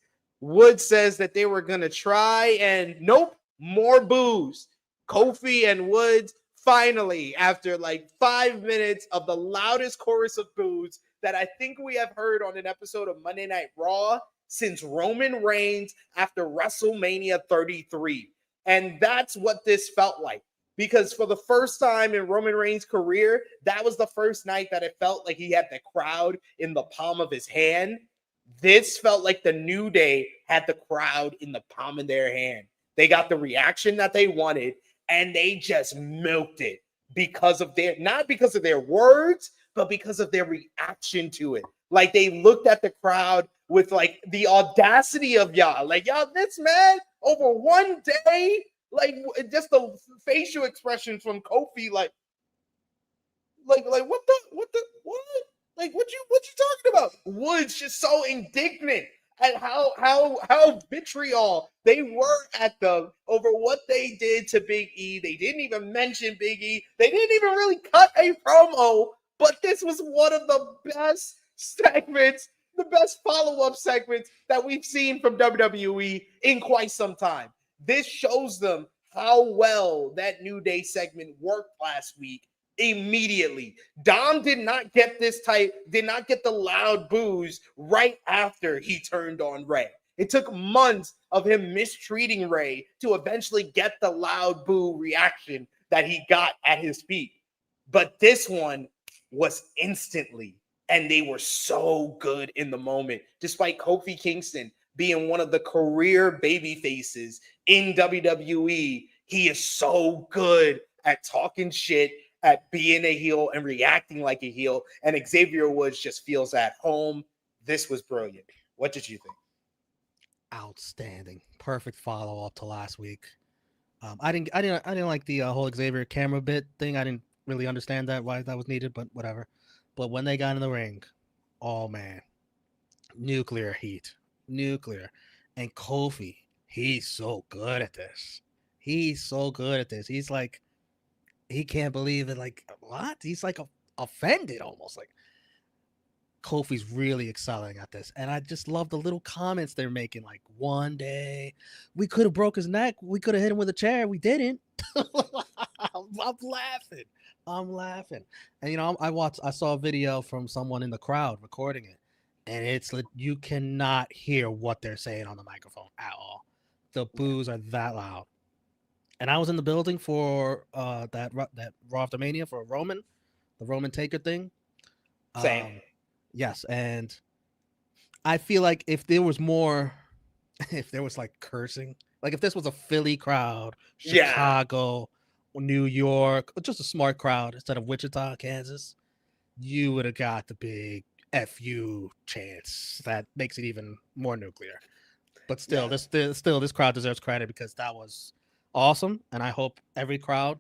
Wood says that they were going to try and nope, more boos. Kofi and Woods finally, after like 5 minutes of the loudest chorus of boos that I think we have heard on an episode of Monday Night Raw since Roman Reigns after WrestleMania 33. And that's what this felt like. Because for the first time in Roman Reigns' career, that was the first night that it felt like he had the crowd in the palm of his hand. This felt like the New Day had the crowd in the palm of their hand. They got the reaction that they wanted, and they just milked it because of their, not because of their words, but because of their reaction to it. Like they looked at the crowd with like the audacity of y'all. Like, y'all, this man over one day, like just the facial expressions from Kofi, like what? Like what you talking about? Woods just so indignant at how vitriol they were at them over what they did to Big E. They didn't even mention Big E. They didn't even really cut a promo, but this was one of the best segments, the best follow-up segments that we've seen from WWE in quite some time. This shows them how well that New Day segment worked last week. Immediately, Dom did not get the loud boos right after he turned on Ray. It took months of him mistreating Ray to eventually get the loud boo reaction that he got at his feet. But this one was instantly, and they were so good in the moment, despite Kofi Kingston being one of the career baby faces in WWE. He is so good at talking shit, at being a heel and reacting like a heel, and Xavier Woods just feels at home. This was brilliant. What did you think? Outstanding. Perfect follow-up to last week. I didn't like the whole Xavier camera bit thing. I didn't really understand why that was needed, but whatever. But when they got in the ring, oh man, nuclear heat. And Kofi, he's so good at this. He's like, he can't believe it. Like, what? He's like offended almost. Like, Kofi's really excelling at this. And I just love the little comments they're making. Like, one day we could have broke his neck. We could have hit him with a chair. We didn't. I'm laughing. And, you know, I saw a video from someone in the crowd recording it. And it's like, you cannot hear what they're saying on the microphone at all. The boos are that loud. And I was in the building for that Raw After Mania for the Roman Taker thing. Same. Yes, and I feel like if there was like cursing, like if this was a Philly crowd, Chicago, New York, just a smart crowd instead of Wichita, Kansas, you would have got the big FU chants that makes it even more nuclear. But still, this crowd deserves credit because that was awesome, and I hope every crowd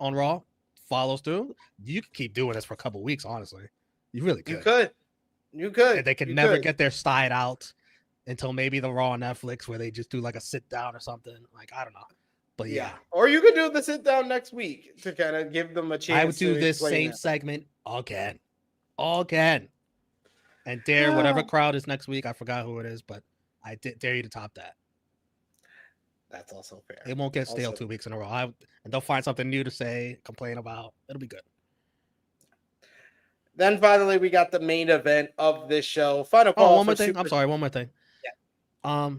on Raw follows through. You could keep doing this for a couple weeks, honestly. You really could. You could. And they can never get their side out until maybe the Raw on Netflix where they just do like a sit down or something. Like, I don't know. But yeah. Or you could do the sit down next week to kind of give them a chance. I would do this same segment again. And dare whatever crowd is next week. I forgot who it is, but I dare you to top that. That's also fair. It won't get stale 2 weeks in a row. And they'll find something new to say, complain about. It'll be good. Then finally, we got the main event of this show. Final call. One more thing. Yeah.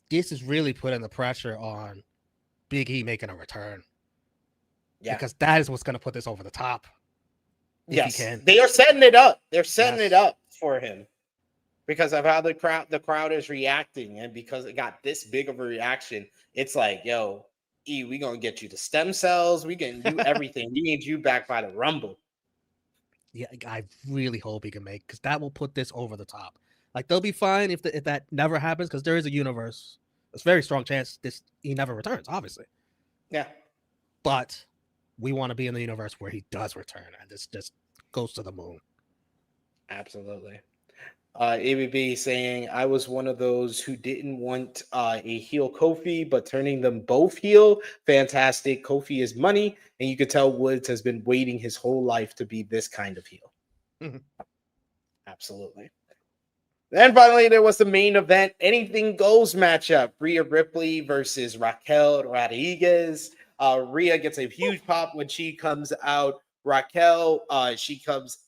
This is really putting the pressure on Big E making a return. Yeah. Because that is what's going to put this over the top. Yes. They are setting it up. They're setting it up for him because of how the crowd is reacting. And because it got this big of a reaction, it's like, yo, E, we going to get you the stem cells. We getting you everything. We need you back by the Rumble. yeah, I really hope he can make, because that will put this over the top. Like, they'll be fine if that never happens, because there is a universe. There's a very strong chance he never returns, obviously. Yeah. But we want to be in the universe where he does return, and this just goes to the moon. Absolutely. ABB saying, I was one of those who didn't want a heel Kofi, but turning them both heel, fantastic. Kofi is money, and you could tell Woods has been waiting his whole life to be this kind of heel. Mm-hmm. Absolutely. Then finally, there was the main event, anything goes matchup. Rhea Ripley versus Raquel Rodriguez. Rhea gets a huge pop when she comes out. Raquel, she comes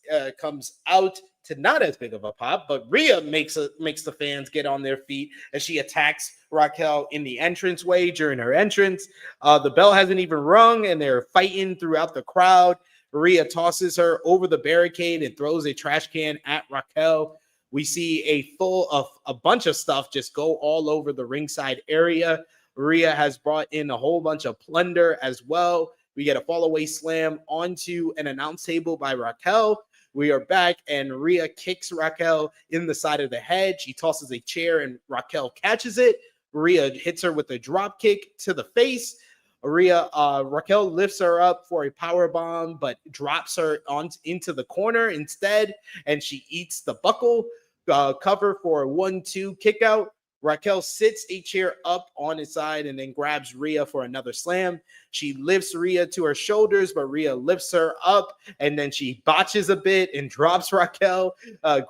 out to not as big of a pop, but Rhea makes the fans get on their feet as she attacks Raquel in the entranceway during her entrance. The bell hasn't even rung, and they're fighting throughout the crowd. Rhea tosses her over the barricade and throws a trash can at Raquel. We see a bunch of stuff just go all over the ringside area. Rhea has brought in a whole bunch of plunder as well. We get a fall-away slam onto an announce table by Raquel. We are back, and Rhea kicks Raquel in the side of the head. She tosses a chair, and Raquel catches it. Rhea hits her with a drop kick to the face. Raquel lifts her up for a power bomb, but drops her into the corner instead, and she eats the buckle cover for a 1-2 kick out. Raquel sits a chair up on its side and then grabs Rhea for another slam. She lifts Rhea to her shoulders, but Rhea lifts her up, and then she botches a bit and drops Raquel,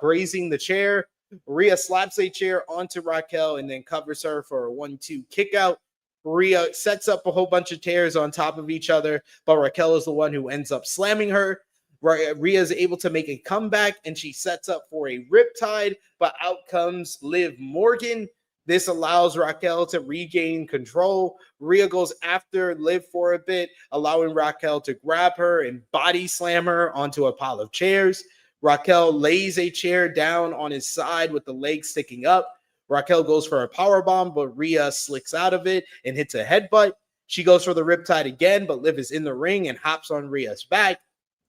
grazing the chair. Rhea slaps a chair onto Raquel and then covers her for a 1-2 kick out. Rhea sets up a whole bunch of chairs on top of each other, but Raquel is the one who ends up slamming her. Rhea is able to make a comeback, and she sets up for a riptide, but out comes Liv Morgan. This allows Raquel to regain control. Rhea goes after Liv for a bit, allowing Raquel to grab her and body slam her onto a pile of chairs. Raquel lays a chair down on his side with the leg sticking up. Raquel goes for a powerbomb, but Rhea slicks out of it and hits a headbutt. She goes for the riptide again, but Liv is in the ring and hops on Rhea's back.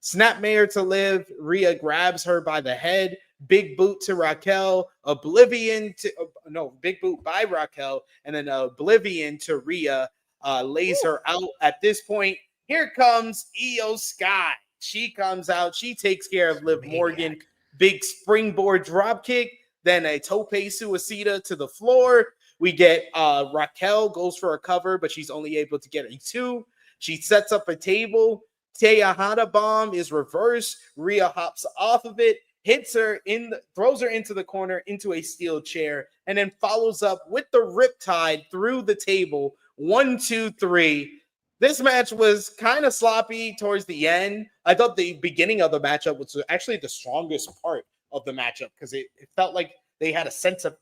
Snapmare to Liv. Rhea grabs her by the head. Big boot to Raquel. Big boot by Raquel, and then oblivion to Rhea. Lays her out. At this point, here comes Io Sky. She comes out. She takes care of Liv Morgan. Big springboard drop kick. Then a tope suicida to the floor. We get Raquel goes for a cover, but she's only able to get a 2. She sets up a table. Tejahada bomb is reversed. Rhea hops off of it, hits her throws her into the corner into a steel chair, and then follows up with the riptide through the table. 1, 2, 3. This match was kind of sloppy towards the end. I thought the beginning of the matchup was actually the strongest part of the matchup, because it felt like they had a sense of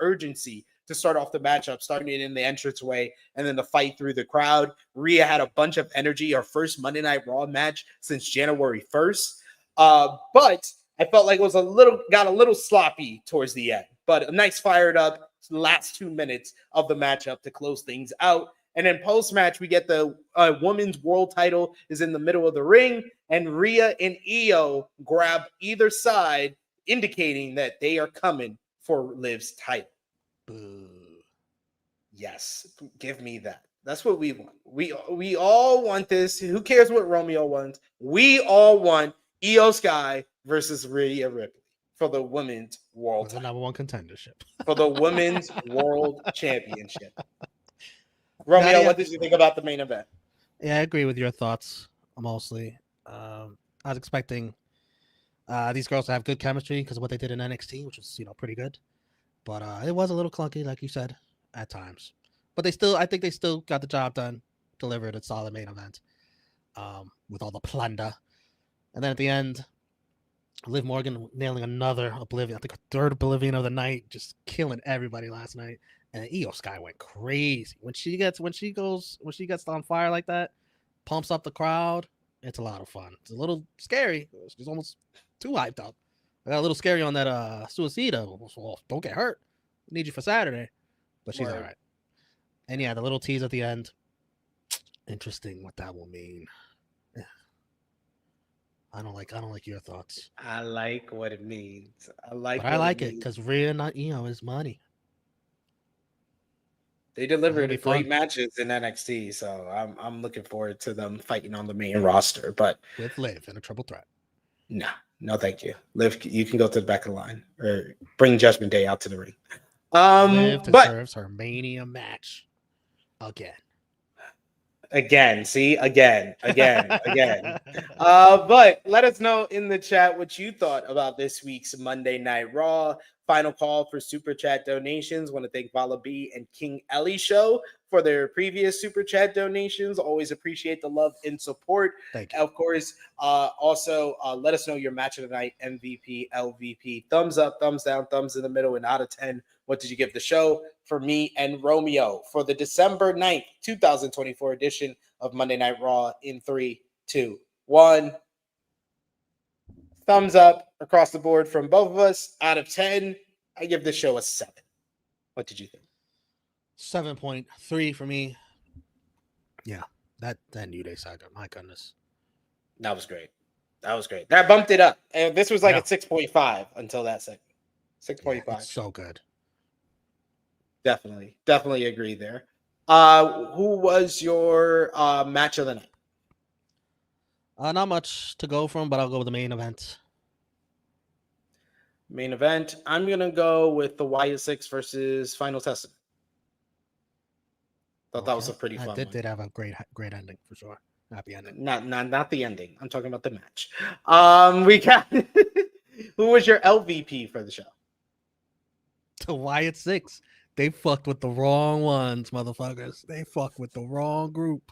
urgency to start off the matchup, starting it in the entranceway and then the fight through the crowd. Rhea had a bunch of energy, her first Monday Night Raw match since January 1st. But I felt like it got a little sloppy towards the end, but a nice fired up last 2 minutes of the matchup to close things out. And then post-match, we get the women's world title is in the middle of the ring, and Rhea and Io grab either side, indicating that they are coming for Liv's title. Boo. Yes, give me that. That's what we want. We all want this. Who cares what Romeo wants? We all want Io Sky versus Rhea Ripley for the women's world title. The #1 contendership. For the women's world championship. Romeo, what did you think about the main event? Yeah, I agree with your thoughts mostly. I was expecting these girls to have good chemistry because of what they did in NXT, which was pretty good. But it was a little clunky, like you said, at times. But I think they still got the job done, delivered a solid main event with all the plunder. And then at the end, Liv Morgan nailing another oblivion. I think her third oblivion of the night, just killing everybody last night. And Io Sky went crazy when she gets on fire like that, pumps up the crowd. It's a lot of fun. It's a little scary. She's almost too hyped up. I got a little scary on that suicida. Well, don't get hurt. Need you for Saturday, but she's all right. And yeah, the little tease at the end. Interesting what that will mean. I don't like your thoughts. I like what it means. I like. But I what like it means. because Rhea, not is money. They It's gonna delivered be great fun matches in NXT, so I'm looking forward to them fighting on the main roster. But with Liv in a triple threat. no, thank you. Liv, you can go to the back of the line or bring Judgment Day out to the ring. Liv But deserves her Mania match again. again, see, again. But let us know in the chat what you thought about this week's Monday Night Raw. Final call for super chat donations. Want to thank Vala B and King Ellie Show for their previous super chat donations. Always appreciate the love and support. Thank you. Of course, also let us know your match of the night, MVP, LVP, thumbs up, thumbs down, thumbs in the middle, and out of 10. What did you give the show? For me and Romeo for the December 9th, 2024 edition of Monday Night Raw in 3, 2, 1. Thumbs up across the board from both of us. Out of 10, I give the show a 7. What did you think? 7.3 for me. Yeah, that New Day saga. My goodness. That was great. That bumped it up. And this was like Yeah. a 6.5 until that second. 6.5. Yeah, it's so good. Definitely agree there. Who was your match of the night? Not much to go from, but I'll go with the main event. Main event. I'm gonna go with the Wyatt 6 versus Final Testament. Thought that was a pretty fun one. Did have a great ending for sure. Happy ending. Not the ending. I'm talking about the match. We got who was your LVP for the show? The Wyatt 6. They fucked with the wrong ones, motherfuckers. They fucked with the wrong group.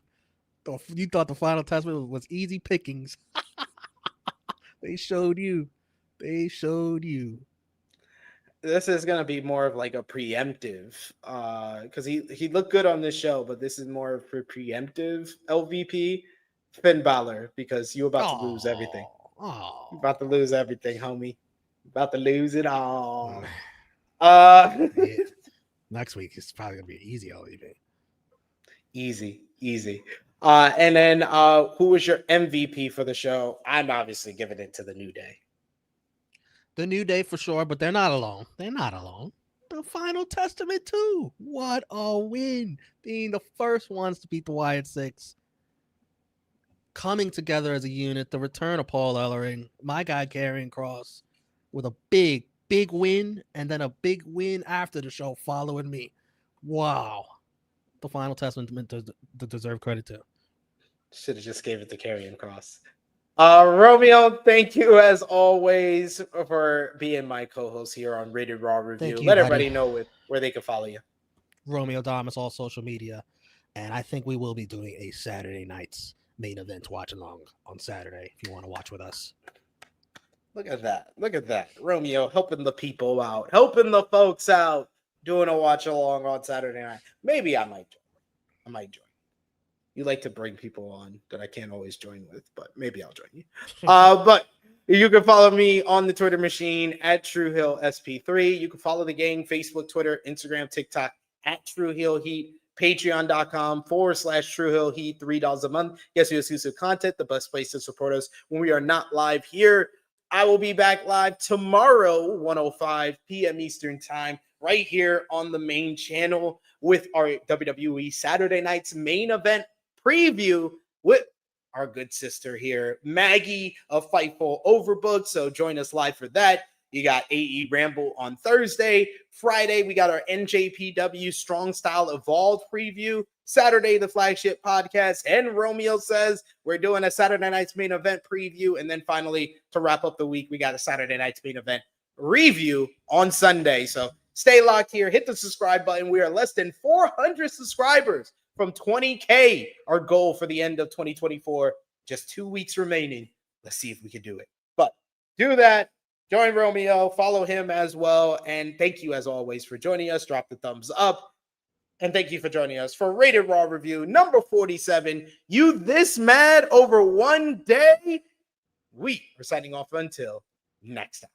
You thought the Final Testament was easy pickings. They showed you. This is gonna be more of like a preemptive, because he looked good on this show, but this is more of a preemptive LVP. Finn Balor, because you about to lose everything. Oh, About to lose everything, homie. About to lose it all. Yeah. Next week is probably gonna be an easy LVP. Easy. And then who was your MVP for the show? I'm obviously giving it to the New Day. The New Day for sure, but they're not alone. The Final Testament too. What a win. Being the first ones to beat the Wyatt 6. Coming together as a unit. The return of Paul Ellering. My guy Karrion Kross with a big win, and then a big win after the show following me. Wow. The Final Testament deserve credit to. Should have just gave it to Karrion Kross. Romeo, thank you as always for being my co-host here on Rated Raw Review. You, Let everybody know where they can follow you. Romeo Damas, all social media. And I think we will be doing a Saturday night's main event watch along on Saturday if you want to watch with us. Look at that. Romeo helping the people out, helping the folks out, doing a watch along on Saturday night. Maybe I might join. You like to bring people on that I can't always join with, but maybe I'll join you. But you can follow me on the Twitter machine at TrueHillSP3. You can follow the gang, Facebook, Twitter, Instagram, TikTok at TrueHillHeat, patreon.com/TrueHillHeat, $3 a month. Yes, exclusive content, the best place to support us when we are not live here. I will be back live tomorrow, 1:05 p.m. Eastern time, right here on the main channel with our WWE Saturday night's main event preview with our good sister here, Maggie of Fightful Overbooked. So join us live for that. You got AE Ramble on Thursday. Friday, we got our NJPW Strong Style Evolved preview. Saturday, the flagship podcast. And Romeo says we're doing a Saturday night's main event preview. And then finally, to wrap up the week, we got a Saturday night's main event review on Sunday. So stay locked here. Hit the subscribe button. We are less than 400 subscribers from 20K, our goal for the end of 2024. Just 2 weeks remaining. Let's see if we can do it. But do that. Join Romeo. Follow him as well. And thank you, as always, for joining us. Drop the thumbs up. And thank you for joining us for Rated Raw Review number 47. You this mad over one day? We are signing off until next time.